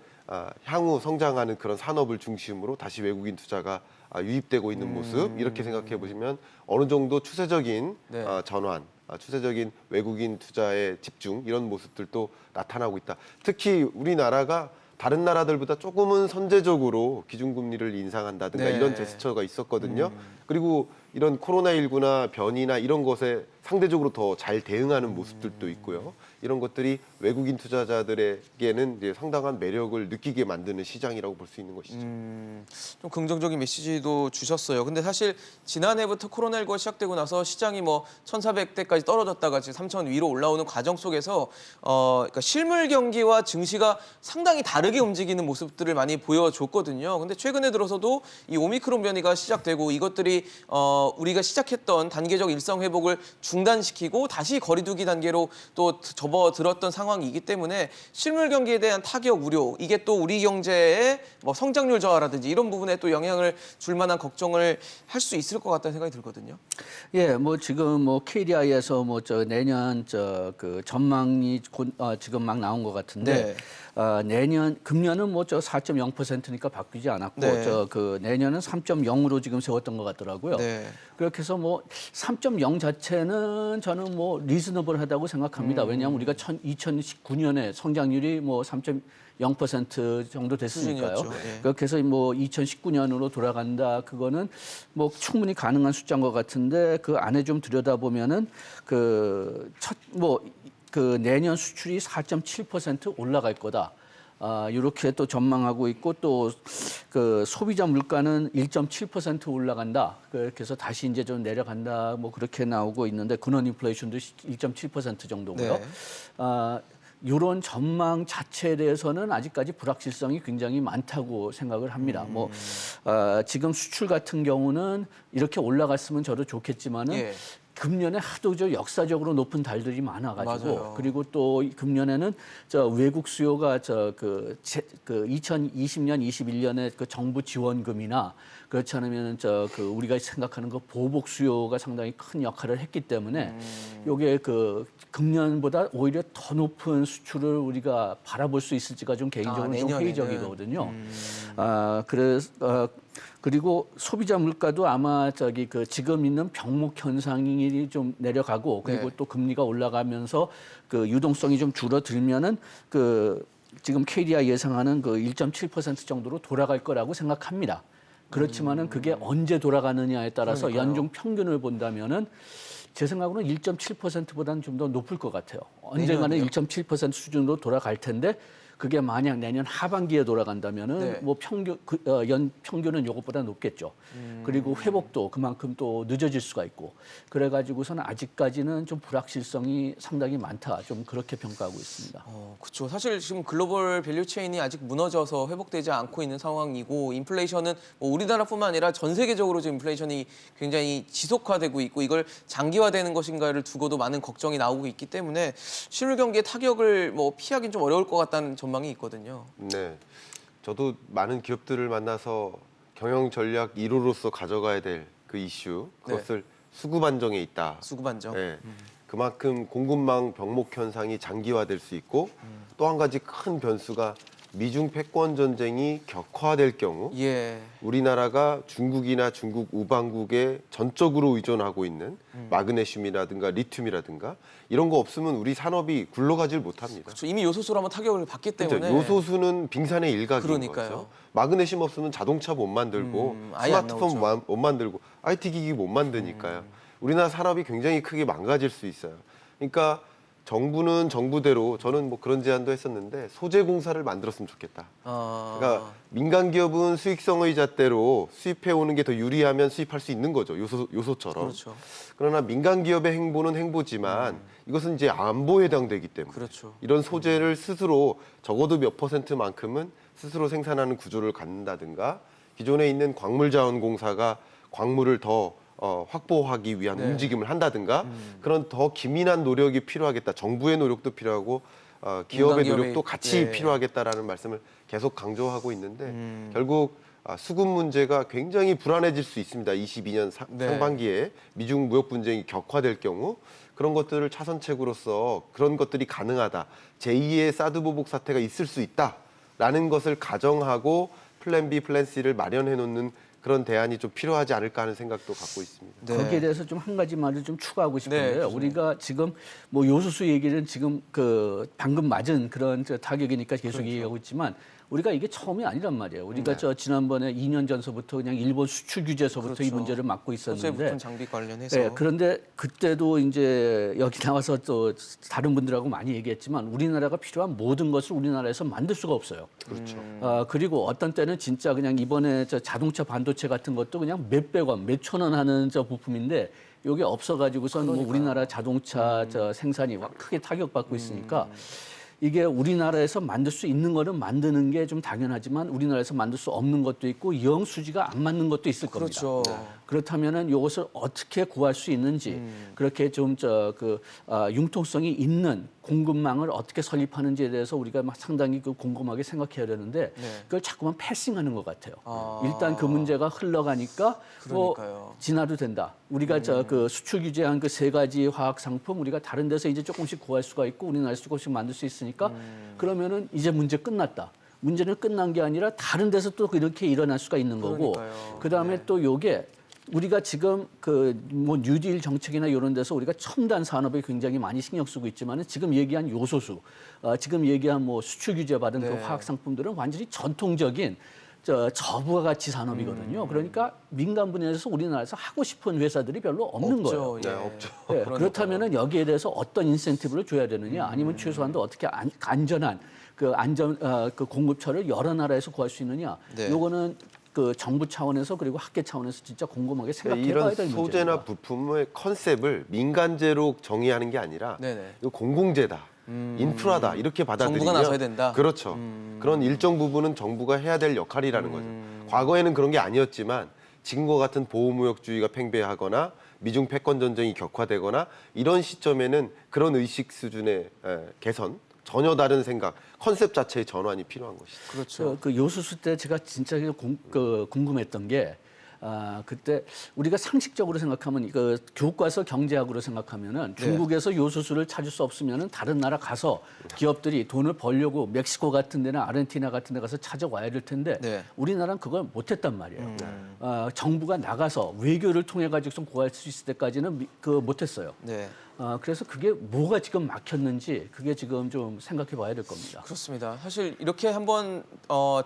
향후 성장하는 그런 산업을 중심으로 다시 외국인 투자가 유입되고 있는 모습 이렇게 생각해 보시면 어느 정도 추세적인 네. 전환, 추세적인 외국인 투자의 집중 이런 모습들도 나타나고 있다. 특히 우리나라가 다른 나라들보다 조금은 선제적으로 기준금리를 인상한다든가 네. 이런 제스처가 있었거든요. 그리고 이런 코로나19나 변이나 이런 것에 상대적으로 더 잘 대응하는 모습들도 있고요. 이런 것들이 외국인 투자자들에게는 이제 상당한 매력을 느끼게 만드는 시장이라고 볼 수 있는 것이죠. 좀 긍정적인 메시지도 주셨어요. 근데 사실 지난해부터 코로나19가 시작되고 나서 시장이 뭐 1,400대까지 떨어졌다가 지금 3,000 위로 올라오는 과정 속에서 그러니까 실물 경기와 증시가 상당히 다르게 움직이는 모습들을 많이 보여줬거든요. 근데 최근에 들어서도 이 오미크론 변이가 시작되고 이것들이 우리가 시작했던 단계적 일상 회복을 중단시키고 다시 거리두기 단계로 또 접어들었던 상황이기 때문에 실물 경기에 대한 타격 우려, 이게 또 우리 경제의 뭐 성장률 저하라든지 이런 부분에 또 영향을 줄 만한 걱정을 할 수 있을 것 같다는 생각이 들거든요. 예, 뭐 지금 뭐 KDI에서 뭐 내년 그 전망이 지금 막 나온 것 같은데 내년 금년은 뭐 4.0%니까 바뀌지 않았고 네. 그 내년은 3.0으로 지금 세웠던 것 같더라고요. 네. 그렇게 해서 뭐 3.0 자체는 저는 뭐 리즈너블하다고 생각합니다. 왜냐하면 우리가 2019년에 성장률이 뭐 3.0% 정도 됐으니까요. 수준이었죠. 예. 그렇게 해서 뭐 2019년으로 돌아간다. 그거는 뭐 충분히 가능한 숫자인 것 같은데 그 안에 좀 들여다보면은 그 내년 수출이 4.7% 올라갈 거다. 이렇게 또 전망하고 있고 또 그 소비자 물가는 1.7% 올라간다. 그래서 다시 이제 좀 내려간다. 뭐 그렇게 나오고 있는데 근원 인플레이션도 1.7% 정도고요. 네. 이런 전망 자체에 대해서는 아직까지 불확실성이 굉장히 많다고 생각을 합니다. 뭐 지금 수출 같은 경우는 이렇게 올라갔으면 저도 좋겠지만은 예. 금년에 하도 역사적으로 높은 달들이 많아가지고 맞아요. 그리고 또 금년에는 외국 수요가 2020년, 21년에 그 정부 지원금이나 그렇지 않으면 우리가 생각하는 그 보복 수요가 상당히 큰 역할을 했기 때문에 요게 그 금년보다 오히려 더 높은 수출을 우리가 바라볼 수 있을지가 좀 개인적으로 좀 내년에는. 회의적이거든요. 그리고 소비자 물가도 아마 지금 있는 병목 현상이 좀 내려가고 그리고 네. 또 금리가 올라가면서 그 유동성이 좀 줄어들면은 지금 KDI 예상하는 그 1.7% 정도로 돌아갈 거라고 생각합니다. 그렇지만은 그게 언제 돌아가느냐에 따라서 그러니까요. 연중 평균을 본다면은 제 생각으로는 1.7%보다는 좀 더 높을 것 같아요. 언젠가는 내년이요? 1.7% 수준으로 돌아갈 텐데 그게 만약 내년 하반기에 돌아간다면은 네. 뭐 연 평균은 이것보다 높겠죠. 그리고 회복도 그만큼 또 늦어질 수가 있고 그래가지고서는 아직까지는 좀 불확실성이 상당히 많다. 좀 그렇게 평가하고 있습니다. 그렇죠. 사실 지금 글로벌 밸류 체인이 아직 무너져서 회복되지 않고 있는 상황이고 인플레이션은 뭐 우리나라뿐만 아니라 전 세계적으로 지금 인플레이션이 굉장히 지속화되고 있고 이걸 장기화되는 것인가를 두고도 많은 걱정이 나오고 있기 때문에 실물 경기의 타격을 뭐 피하기는 좀 어려울 것 같다는 전망이 있거든요. 네, 저도 많은 기업들을 만나서 경영 전략 1호로서 가져가야 될 그 이슈 그것을 수급 안정에 있다. 수급 안정. 네, 그만큼 공급망 병목 현상이 장기화될 수 있고 또 한 가지 큰 변수가 미중 패권 전쟁이 격화될 경우 예. 우리나라가 중국이나 중국 우방국에 전적으로 의존하고 있는 마그네슘이라든가 리튬이라든가 이런 거 없으면 우리 산업이 굴러가질 못합니다. 그렇죠. 이미 요소수로 한번 타격을 받기 때문에 그렇죠. 요소수는 빙산의 일각인 그러니까요. 거죠. 마그네슘 없으면 자동차 못 만들고 아예 안 스마트폰 나오죠. 못 만들고 IT 기기 못 만드니까요. 우리나라 산업이 굉장히 크게 망가질 수 있어요. 그러니까 정부는 정부대로 저는 뭐 그런 제안도 했었는데 소재 공사를 만들었으면 좋겠다. 그러니까 민간 기업은 수익성의 잣대로 수입해 오는 게 더 유리하면 수입할 수 있는 거죠. 요소처럼. 그렇죠. 그러나 민간 기업의 행보는 행보지만 이것은 이제 안보에 해당되기 때문에 그렇죠. 이런 소재를 스스로 적어도 몇 %만큼은 스스로 생산하는 구조를 갖는다든가 기존에 있는 광물자원공사가 광물을 더 확보하기 위한 네. 움직임을 한다든가 그런 더 기민한 노력이 필요하겠다. 정부의 노력도 필요하고 기업의 민간 노력도 기업의- 같이 예. 필요하겠다라는 말씀을 계속 강조하고 있는데 결국 수급 문제가 굉장히 불안해질 수 있습니다. 22년 네. 상반기에 미중 무역 분쟁이 격화될 경우 그런 것들을 차선책으로서 그런 것들이 가능하다. 제2의 사드 보복 사태가 있을 수 있다라는 것을 가정하고 플랜 B, 플랜 C를 마련해 놓는 그런 대안이 좀 필요하지 않을까 하는 생각도 갖고 있습니다. 네. 거기에 대해서 좀 한 가지 말을 좀 추가하고 네, 싶은데요. 교수님. 우리가 지금 뭐 요소수 얘기는 지금 그 방금 맞은 그런 타격이니까 계속 그렇죠. 얘기하고 있지만 우리가 이게 처음이 아니란 말이에요. 우리가 저 지난번에 2년 전서부터 그냥 일본 수출 규제서부터 이 그렇죠. 문제를 맡고 소재 있었는데 부품 장비 관련해서 네, 그런데 그때도 이제 여기 나와서 또 다른 분들하고 많이 얘기했지만 우리나라가 필요한 모든 것을 우리나라에서 만들 수가 없어요. 그렇죠. 그리고 어떤 때는 진짜 그냥 이번에 저 자동차 반도체 같은 것도 그냥 몇백 원, 몇천 원 하는 저 부품인데 여기 없어가지고선 뭐 우리나라 자동차 저 생산이 크게 타격받고 있으니까 이게 우리나라에서 만들 수 있는 거는 만드는 게 좀 당연하지만 우리나라에서 만들 수 없는 것도 있고 영 수지가 안 맞는 것도 있을 겁니다. 그렇죠. 그렇다면은 이것을 어떻게 구할 수 있는지 그렇게 좀 융통성이 있는 공급망을 어떻게 설립하는지에 대해서 우리가 막 상당히 그 곰곰하게 생각해야 되는데 네. 그걸 자꾸만 패싱하는 것 같아요. 아. 일단 그 문제가 흘러가니까 그러니까요. 뭐 지나도 된다. 우리가 그 수출 규제한 그 세 가지 화학 상품 우리가 다른 데서 이제 조금씩 구할 수가 있고 우리나라에서 조금씩 만들 수 있으니까 그러면은 이제 문제 끝났다. 문제는 끝난 게 아니라 다른 데서 또 이렇게 일어날 수가 있는 거고 그러니까요. 그다음에 네. 또 요게 우리가 지금 그 뭐 뉴딜 정책이나 이런 데서 우리가 첨단 산업에 굉장히 많이 신경 쓰고 있지만은 지금 얘기한 요소수, 지금 얘기한 뭐 수출 규제 받은 네. 그 화학 상품들은 완전히 전통적인 저부가 가치 산업이거든요. 그러니까 민간 분야에서 우리나라에서 하고 싶은 회사들이 별로 없는 거예요. 없죠. 예. 네, 없죠. 네, 그러니까요. 그렇다면은 여기에 대해서 어떤 인센티브를 줘야 되느냐, 아니면 최소한도 어떻게 안전한 그 공급처를 여러 나라에서 구할 수 있느냐, 네. 요거는 그 정부 차원에서 그리고 학계 차원에서 진짜 곰곰하게 생각해봐야 이런 될 문제입니다. 소재나 부품의 컨셉을 민간재로 정의하는 게 아니라 네네. 이거 공공재다, 인프라다 이렇게 받아들이면 정부가 나서야 된다? 그렇죠. 그런 일정 부분은 정부가 해야 될 역할이라는 거죠. 과거에는 그런 게 아니었지만 지금과 같은 보호무역주의가 팽배하거나 미중 패권 전쟁이 격화되거나 이런 시점에는 그런 의식 수준의 개선, 전혀 다른 생각, 컨셉 자체의 전환이 필요한 것이죠. 그렇죠. 그 요수수 때 제가 진짜 궁금했던 게 그때 우리가 상식적으로 생각하면 그 교과서 경제학으로 생각하면은 네. 중국에서 요소수를 찾을 수 없으면은 다른 나라 가서 기업들이 돈을 벌려고 멕시코 같은 데나 아르헨티나 같은 데 가서 찾아와야 될 텐데 네. 우리나라는 그걸 못했단 말이에요. 정부가 나가서 외교를 통해 가지고 구할 수 있을 때까지는 못했어요. 네. 그래서 그게 뭐가 지금 막혔는지 그게 지금 좀 생각해 봐야 될 겁니다. 그렇습니다. 사실 이렇게 한번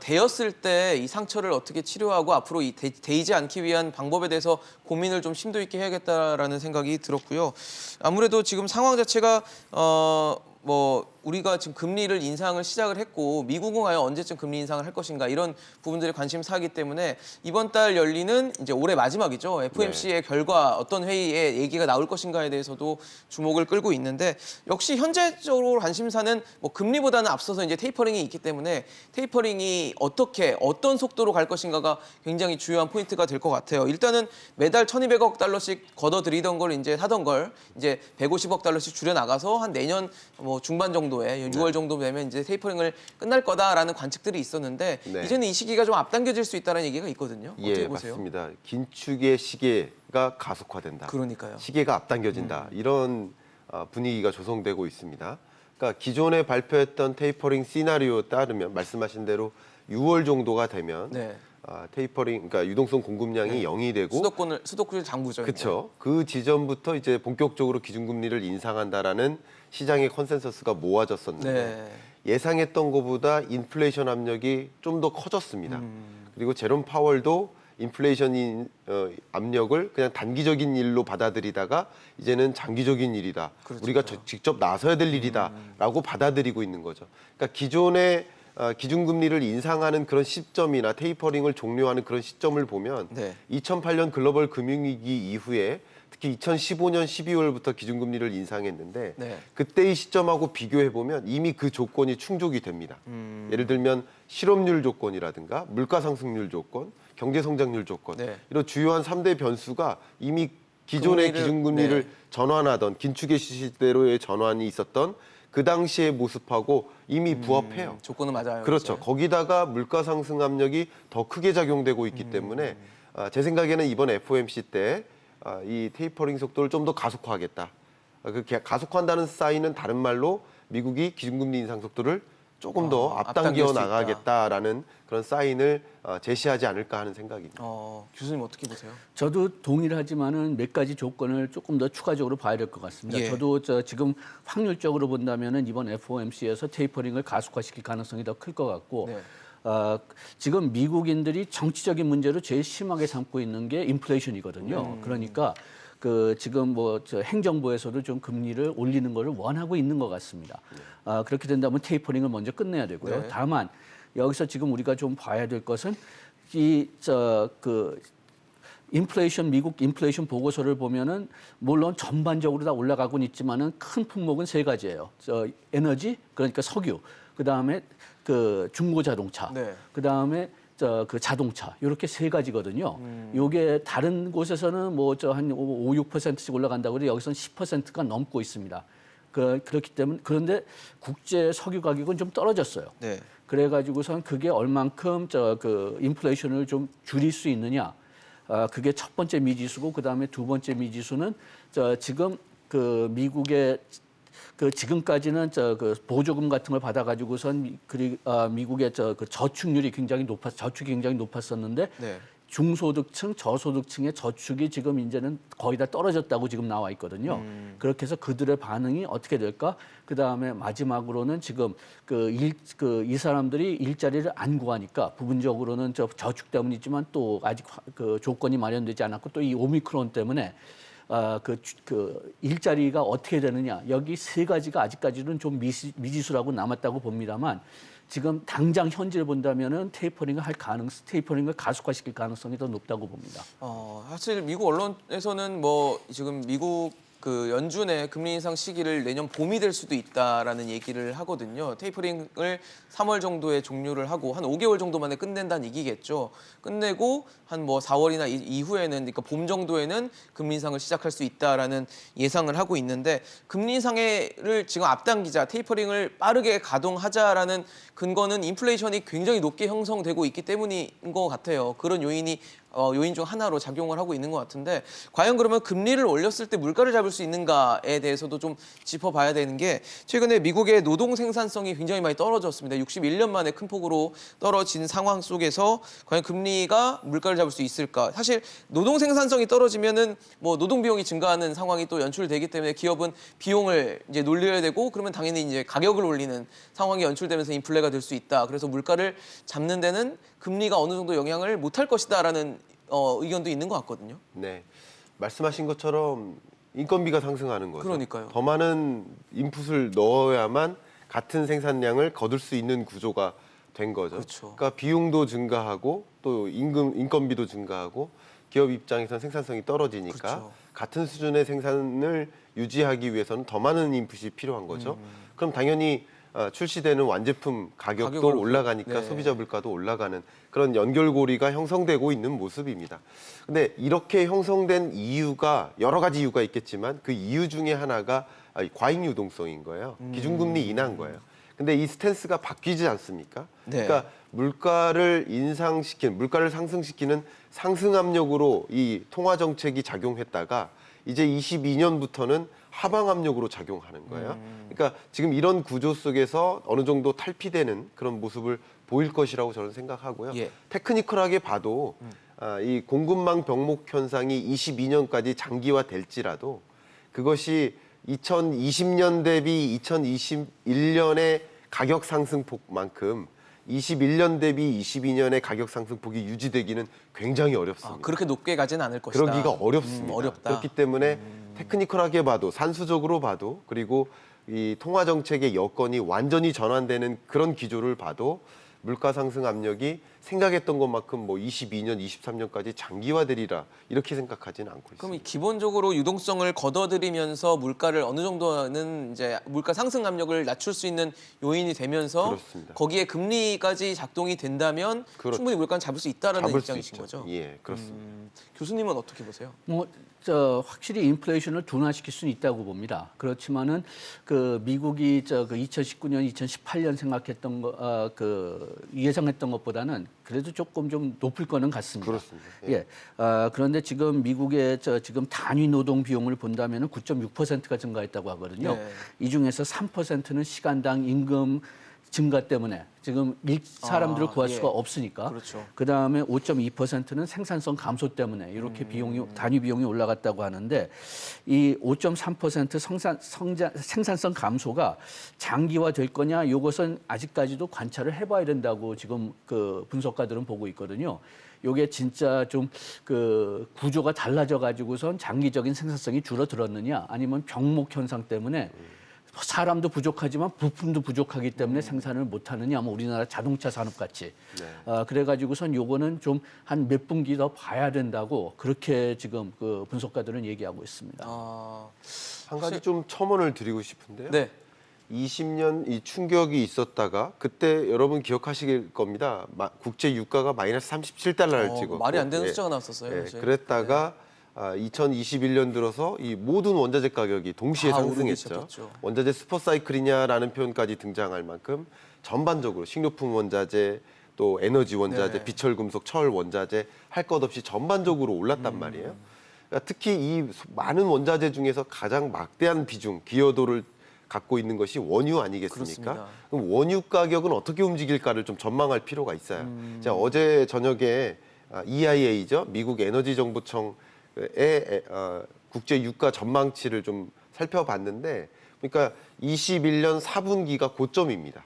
되었을 때 이 상처를 어떻게 치료하고 앞으로 데이지 않기 위한 방법에 대해서 고민을 좀 심도 있게 해야겠다라는 생각이 들었고요. 아무래도 지금 상황 자체가 뭐 우리가 지금 금리를 인상을 시작을 했고 미국은 과연 언제쯤 금리 인상을 할 것인가 이런 부분들이 관심사이기 때문에 이번 달 열리는 이제 올해 마지막이죠. FOMC의 결과 어떤 회의에 얘기가 나올 것인가에 대해서도 주목을 끌고 있는데 역시 현재적으로 관심사는 뭐 금리보다는 앞서서 이제 테이퍼링이 있기 때문에 테이퍼링이 어떤 속도로 갈 것인가가 굉장히 중요한 포인트가 될 것 같아요. 일단은 매달 1,200억 달러씩 걷어들이던 걸 이제 하던 걸 이제 150억 달러씩 줄여 나가서 한 내년 뭐 중반 정도에 6월 정도 되면 이제 테이퍼링을 끝날 거다라는 관측들이 있었는데 네. 이제는 이 시기가 좀 앞당겨질 수 있다는 얘기가 있거든요. 어떻게 예, 보세요? 맞습니다. 긴축의 시계가 가속화된다. 그러니까요. 시계가 앞당겨진다. 이런 분위기가 조성되고 있습니다. 그러니까 기존에 발표했던 테이퍼링 시나리오에 따르면 말씀하신 대로 6월 정도가 되면 네. 테이퍼링, 그러니까 유동성 공급량이 0이 되고 수도권을 장부죠. 그렇죠. 그 지점부터 이제 본격적으로 기준금리를 인상한다라는 시장의 컨센서스가 모아졌었는데 네. 예상했던 것보다 인플레이션 압력이 좀 더 커졌습니다. 그리고 제롬 파월도 인플레이션 압력을 그냥 단기적인 일로 받아들이다가 이제는 장기적인 일이다. 그렇죠. 우리가 직접 나서야 될 일이다라고 받아들이고 있는 거죠. 그러니까 기존의 기준금리를 인상하는 그런 시점이나 테이퍼링을 종료하는 그런 시점을 보면 네. 2008년 글로벌 금융위기 이후에 특히 2015년 12월부터 기준금리를 인상했는데 네. 그때의 시점하고 비교해 보면 이미 그 조건이 충족이 됩니다. 예를 들면 실업률 조건이라든가 물가 상승률 조건, 경제 성장률 조건 네. 이런 주요한 3대 변수가 이미 기존의 기준금리를 네. 전환하던 긴축의 시대로의 전환이 있었던 그 당시의 모습하고 이미 부합해요. 조건은 맞아요. 그렇죠. 이제. 거기다가 물가 상승 압력이 더 크게 작용되고 있기 때문에 제 생각에는 이번 FOMC 때 이 테이퍼링 속도를 좀 더 가속화하겠다. 그 가속화한다는 사인은 다른 말로 미국이 기준금리 인상 속도를 조금 더 앞당길 앞당겨 수 있다. 나가겠다라는 그런 사인을 제시하지 않을까 하는 생각입니다. 교수님 어떻게 보세요? 저도 동의를 하지만은 몇 가지 조건을 조금 더 추가적으로 봐야 될 것 같습니다. 예. 저도 지금 확률적으로 본다면은 이번 FOMC에서 테이퍼링을 가속화시킬 가능성이 더 클 것 같고 네. 지금 미국인들이 정치적인 문제로 제일 심하게 삼고 있는 게 인플레이션이거든요. 그러니까 지금 행정부에서도 좀 금리를 올리는 것을 원하고 있는 것 같습니다. 그렇게 된다면 테이퍼링을 먼저 끝내야 되고요. 네. 다만 여기서 지금 우리가 좀 봐야 될 것은 미국 인플레이션 보고서를 보면은 물론 전반적으로 다 올라가고는 있지만은 큰 품목은 세 가지예요. 에너지, 그러니까 석유, 그 다음에 중고 자동차, 네. 그 다음에 자동차 이렇게 세 가지거든요. 요게 다른 곳에서는 한 5, 6%씩 올라간다고 그래 여기서는 10%가 넘고 있습니다. 그렇기 때문에 그런데 국제 석유 가격은 좀 떨어졌어요. 네. 그래가지고선 그게 얼만큼 인플레이션을 좀 줄일 수 있느냐. 그게 첫 번째 미지수고 그 다음에 두 번째 미지수는 지금 미국의 지금까지는 보조금 같은 걸 받아가지고선 미국의 저축률이 저축이 굉장히 높았었는데 네. 중소득층, 저소득층의 저축이 지금 이제는 거의 다 떨어졌다고 지금 나와 있거든요. 그렇게 해서 그들의 반응이 어떻게 될까? 그 다음에 마지막으로는 지금 이 사람들이 일자리를 안 구하니까 부분적으로는 저축 때문이지만 또 아직 조건이 마련되지 않았고 또 이 오미크론 때문에 일자리가 어떻게 되느냐. 여기 세 가지가 아직까지는 좀 미지수라고 남았다고 봅니다만 지금 당장 현재를 본다면은 테이퍼링을 가속화시킬 가능성이 더 높다고 봅니다. 사실 미국 언론에서는 지금 미국 연준의 금리 인상 시기를 내년 봄이 될 수도 있다라는 얘기를 하거든요. 테이퍼링을 3월 정도에 종료를 하고 한 5개월 정도 만에 끝낸다는 얘기겠죠. 끝내고 한 4월이나 이후에는 그러니까 봄 정도에는 금리 인상을 시작할 수 있다라는 예상을 하고 있는데 금리 인상을 지금 앞당기자 테이퍼링을 빠르게 가동하자라는 근거는 인플레이션이 굉장히 높게 형성되고 있기 때문인 것 같아요. 그런 요인 중 하나로 작용을 하고 있는 것 같은데 과연 그러면 금리를 올렸을 때 물가를 잡을 수 있는가에 대해서도 좀 짚어봐야 되는 게 최근에 미국의 노동 생산성이 굉장히 많이 떨어졌습니다. 61년 만에 큰 폭으로 떨어진 상황 속에서 과연 금리가 물가를 잡을 수 있을까? 사실 노동 생산성이 떨어지면은 노동 비용이 증가하는 상황이 또 연출되기 때문에 기업은 비용을 이제 놀려야 되고 그러면 당연히 이제 가격을 올리는 상황이 연출되면서 인플레가 될 수 있다. 그래서 물가를 잡는 데는 금리가 어느 정도 영향을 못할 것이다라는 의견도 있는 것 같거든요. 네, 말씀하신 것처럼 인건비가 상승하는 거죠. 그러니까요. 더 많은 인풋을 넣어야만 같은 생산량을 거둘 수 있는 구조가 된 거죠. 그렇죠. 그러니까 비용도 증가하고 또 인건비도 증가하고 기업 입장에서는 생산성이 떨어지니까 그렇죠. 같은 수준의 생산을 유지하기 위해서는 더 많은 인풋이 필요한 거죠. 그럼 당연히 출시되는 완제품 가격도 가격을 올라가니까 네. 소비자 물가도 올라가는 그런 연결고리가 형성되고 있는 모습입니다. 근데 이렇게 형성된 이유가 여러 가지 이유가 있겠지만 그 이유 중에 하나가 과잉 유동성인 거예요. 기준금리 인하인 거예요. 근데 이 스탠스가 바뀌지 않습니까? 네. 그러니까 물가를 상승시키는 상승 압력으로 이 통화 정책이 작용했다가 이제 22년부터는 하방 압력으로 작용하는 거예요. 그러니까 지금 이런 구조 속에서 어느 정도 탈피되는 그런 모습을 보일 것이라고 저는 생각하고요. 예. 테크니컬하게 봐도 이 공급망 병목 현상이 22년까지 장기화될지라도 그것이 2020년 대비 2021년의 가격 상승폭만큼 21년 대비 22년의 가격 상승폭이 유지되기는 굉장히 어렵습니다. 그렇게 높게 가진 않을 것이다. 그러기가 어렵습니다. 어렵다. 그렇기 때문에 테크니컬하게 봐도 산수적으로 봐도 그리고 이 통화 정책의 여건이 완전히 전환되는 그런 기조를 봐도 물가 상승 압력이 생각했던 것만큼 뭐 22년, 23년까지 장기화되리라 이렇게 생각하지는 않고 있습니다. 그럼 이 기본적으로 유동성을 걷어들이면서 물가를 어느 정도는 이제 물가 상승 압력을 낮출 수 있는 요인이 되면서 그렇습니다. 거기에 금리까지 작동이 된다면 그렇죠. 충분히 물가는 잡을 수 있다라는 잡을 수 입장이신 있죠. 거죠. 예, 그렇습니다. 교수님은 어떻게 보세요? 확실히 인플레이션을 둔화시킬 수는 있다고 봅니다. 그렇지만은 그 미국이 그 2019년, 2018년 생각했던 거, 예상했던 것보다는 그래도 조금 좀 높을 거는 같습니다. 그렇습니다. 예. 그런데 지금 미국의 지금 단위 노동 비용을 본다면은 9.6%가 증가했다고 하거든요. 네. 이 중에서 3%는 시간당 임금 증가 때문에 지금 사람들을 구할 예. 수가 없으니까. 그렇죠. 그다음에 5.2%는 생산성 감소 때문에 이렇게 단위 비용이 올라갔다고 하는데 이 5.3% 생산성 감소가 장기화 될 거냐 이것은 아직까지도 관찰을 해봐야 된다고 지금 그 분석가들은 보고 있거든요. 요게 진짜 좀 그 구조가 달라져 가지고선 장기적인 생산성이 줄어들었느냐 아니면 병목 현상 때문에 사람도 부족하지만 부품도 부족하기 때문에 생산을 못하느냐, 뭐 우리나라 자동차 산업 같이. 그래가지고선 요거는 좀 한 몇 분기 더 봐야 된다고 그렇게 지금 그 분석가들은 얘기하고 있습니다. 한 가지 좀 첨언을 드리고 싶은데요. 네. 20년 이 충격이 있었다가 그때 여러분 기억하실 겁니다. 국제 유가가 마이너스 37달러를 찍었고 말이 안 되는 예. 숫자가 나왔었어요. 예, 사실. 그랬다가 2021년 들어서 이 모든 원자재 가격이 동시에 다 오르기 상승했죠. 시작했죠. 원자재 슈퍼사이클이냐라는 표현까지 등장할 만큼 전반적으로 식료품 원자재 또 에너지 원자재, 네. 비철금속, 철 원자재 할 것 없이 전반적으로 올랐단 말이에요. 그러니까 특히 이 많은 원자재 중에서 가장 막대한 비중, 기여도를 갖고 있는 것이 원유 아니겠습니까? 그렇습니다. 그럼 원유 가격은 어떻게 움직일까를 좀 전망할 필요가 있어요. 제가 어제 저녁에 EIA죠, 미국 에너지 정보청의 국제 유가 전망치를 좀 살펴봤는데, 그러니까 21년 4분기가 고점입니다.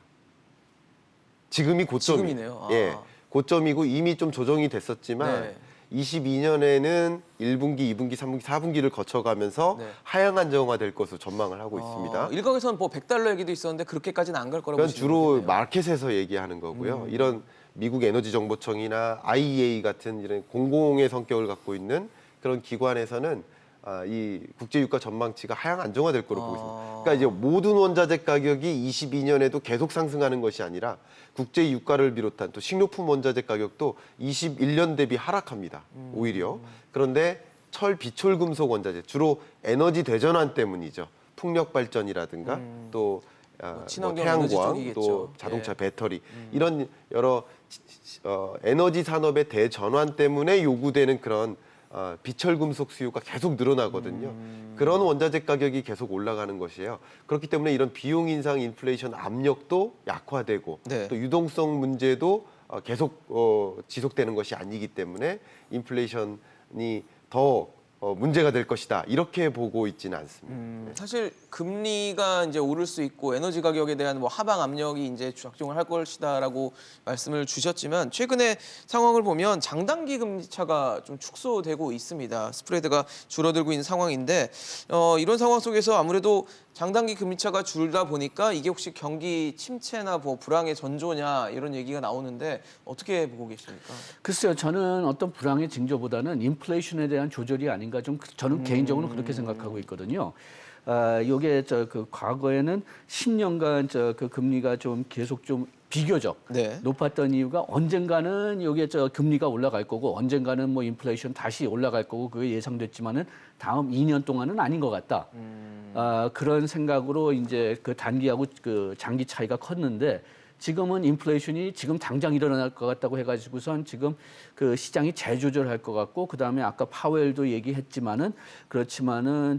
지금이 고점이에요. 지금이네요. 예, 고점이고 이미 좀 조정이 됐었지만. 네. 22년에는 1분기, 2분기, 3분기, 4분기를 거쳐가면서 네. 하향 안정화될 것으로 전망을 하고 있습니다. 일각에서는 뭐 100달러 얘기도 있었는데 그렇게까지는 안 갈 거라고 그건 보시는 주로 거겠네요. 마켓에서 얘기하는 거고요. 이런 미국 에너지 정보청이나 IEA 같은 이런 공공의 성격을 갖고 있는 그런 기관에서는 이 국제 유가 전망치가 하향 안정화될 거로 보고 있습니다. 그러니까 이제 모든 원자재 가격이 22년에도 계속 상승하는 것이 아니라 국제 유가를 비롯한 또 식료품 원자재 가격도 21년 대비 하락합니다. 오히려. 그런데 철, 비철 금속 원자재 주로 에너지 대전환 때문이죠. 풍력 발전이라든가 또 친환경 태양광, 에너지 쪽이겠죠. 또 자동차 예. 배터리 이런 여러 에너지 산업의 대전환 때문에 요구되는 그런 비철 금속 수요가 계속 늘어나거든요. 그런 원자재 가격이 계속 올라가는 것이에요. 그렇기 때문에 이런 비용 인상 인플레이션 압력도 약화되고 네. 또 유동성 문제도 계속 지속되는 것이 아니기 때문에 인플레이션이 더 문제가 될 것이다. 이렇게 보고 있지는 않습니다. 사실 금리가 이제 오를 수 있고 에너지 가격에 대한 뭐 하방 압력이 이제 작용을 할 것이다라고 말씀을 주셨지만 최근에 상황을 보면 장단기 금리 차가 좀 축소되고 있습니다. 스프레드가 줄어들고 있는 상황인데 이런 상황 속에서 아무래도 장단기 금리 차가 줄다 보니까 이게 혹시 경기 침체나 뭐 불황의 전조냐 이런 얘기가 나오는데 어떻게 보고 계십니까? 글쎄요, 저는 어떤 불황의 징조보다는 인플레이션에 대한 조절이 아닌가 좀 저는 개인적으로 그렇게 생각하고 있거든요. 요게 그 과거에는 10년간 그 금리가 좀 계속 좀 비교적 네. 높았던 이유가 언젠가는 요게 금리가 올라갈 거고 언젠가는 뭐 인플레이션 다시 올라갈 거고 그게 예상됐지만은 다음 2년 동안은 아닌 것 같다. 그런 생각으로 이제 그 단기하고 그 장기 차이가 컸는데 지금은 인플레이션이 지금 당장 일어날 것 같다고 해가지고선 지금 그 시장이 재조절할 것 같고 그다음에 아까 파웰도 얘기했지만은 그렇지만은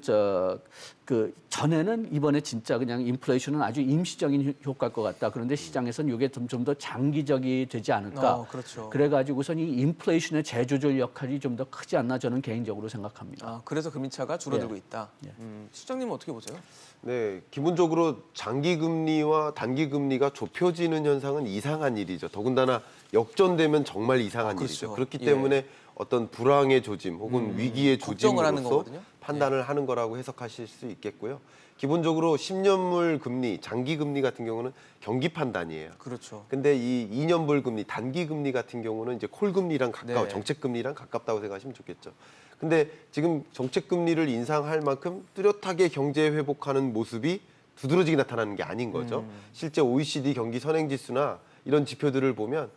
그 전에는 이번에 진짜 그냥 인플레이션은 아주 임시적인 효과일 것 같다. 그런데 시장에서는 이게 좀 더 장기적이 되지 않을까. 그렇죠. 그래가지고선 이 인플레이션의 재조절 역할이 좀 더 크지 않나 저는 개인적으로 생각합니다. 그래서 금리차가 줄어들고 예. 있다. 예. 실장님은 어떻게 보세요? 네, 기본적으로 장기 금리와 단기 금리가 좁혀지는 현상은 이상한 일이죠. 더군다나 역전되면 정말 이상한 그렇죠. 일이죠. 그렇기 예. 때문에 어떤 불황의 조짐 혹은 위기의 걱정을 하는 조짐으로서 거거든요. 판단을 하는 거라고 해석하실 수 있겠고요. 기본적으로 10년물 금리, 장기 금리 같은 경우는 경기 판단이에요. 그렇죠. 근데 이 2년물 금리, 단기 금리 같은 경우는 이제 콜 금리랑 가까워, 네. 정책 금리랑 가깝다고 생각하시면 좋겠죠. 근데 지금 정책 금리를 인상할 만큼 뚜렷하게 경제 회복하는 모습이 두드러지게 나타나는 게 아닌 거죠. 실제 OECD 경기 선행 지수나 이런 지표들을 보면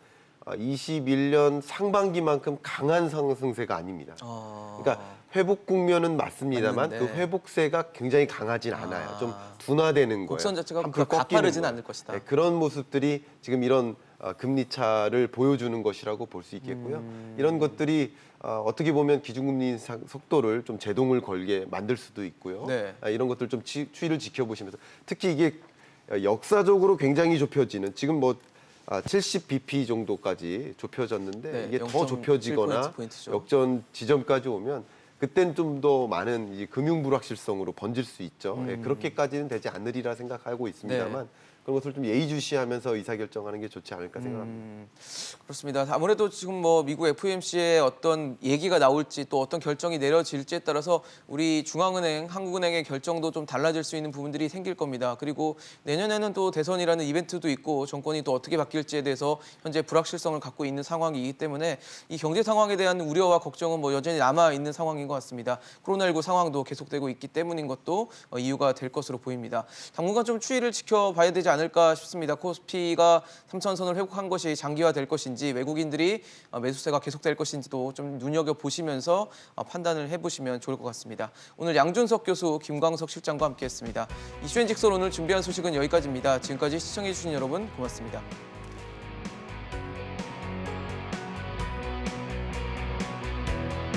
21년 상반기만큼 강한 상승세가 아닙니다. 그러니까 회복 국면은 맞습니다만 맞는데. 그 회복세가 굉장히 강하진 않아요. 좀 둔화되는 거예요. 곡선 자체가 한풀 그렇게 꺾이는 가파르진 거예요. 않을 것이다. 네, 그런 모습들이 지금 이런 금리 차를 보여주는 것이라고 볼 수 있겠고요. 이런 것들이 어떻게 보면 기준금리 인상 속도를 좀 제동을 걸게 만들 수도 있고요. 네. 이런 것들 좀 추이를 지켜보시면서 특히 이게 역사적으로 굉장히 좁혀지는 지금 뭐 70bp 정도까지 좁혀졌는데 네, 이게 더 0.7 좁혀지거나 포인트죠. 역전 지점까지 오면 그땐 좀 더 많은 이 금융 불확실성으로 번질 수 있죠. 예, 그렇게까지는 되지 않으리라 생각하고 있습니다만 네. 그런 것을 좀 예의주시하면서 의사결정하는 게 좋지 않을까 생각합니다. 그렇습니다. 아무래도 지금 뭐 미국 FOMC의 어떤 얘기가 나올지 또 어떤 결정이 내려질지에 따라서 우리 중앙은행, 한국은행의 결정도 좀 달라질 수 있는 부분들이 생길 겁니다. 그리고 내년에는 또 대선이라는 이벤트도 있고 정권이 또 어떻게 바뀔지에 대해서 현재 불확실성을 갖고 있는 상황이기 때문에 이 경제 상황에 대한 우려와 걱정은 뭐 여전히 남아 있는 상황인 것 같습니다. 코로나19 상황도 계속되고 있기 때문인 것도 이유가 될 것으로 보입니다. 당분간 좀 추이를 지켜봐야 되지 않을까 싶습니다. 코스피가 3,000선을 회복한 것이 장기화될 것인지 외국인들이 매수세가 계속될 것인지도 좀 눈여겨보시면서 판단을 해보시면 좋을 것 같습니다. 오늘 양준석 교수, 김광석 실장과 함께했습니다. 이슈앤직설 오늘 준비한 소식은 여기까지입니다. 지금까지 시청해주신 여러분 고맙습니다.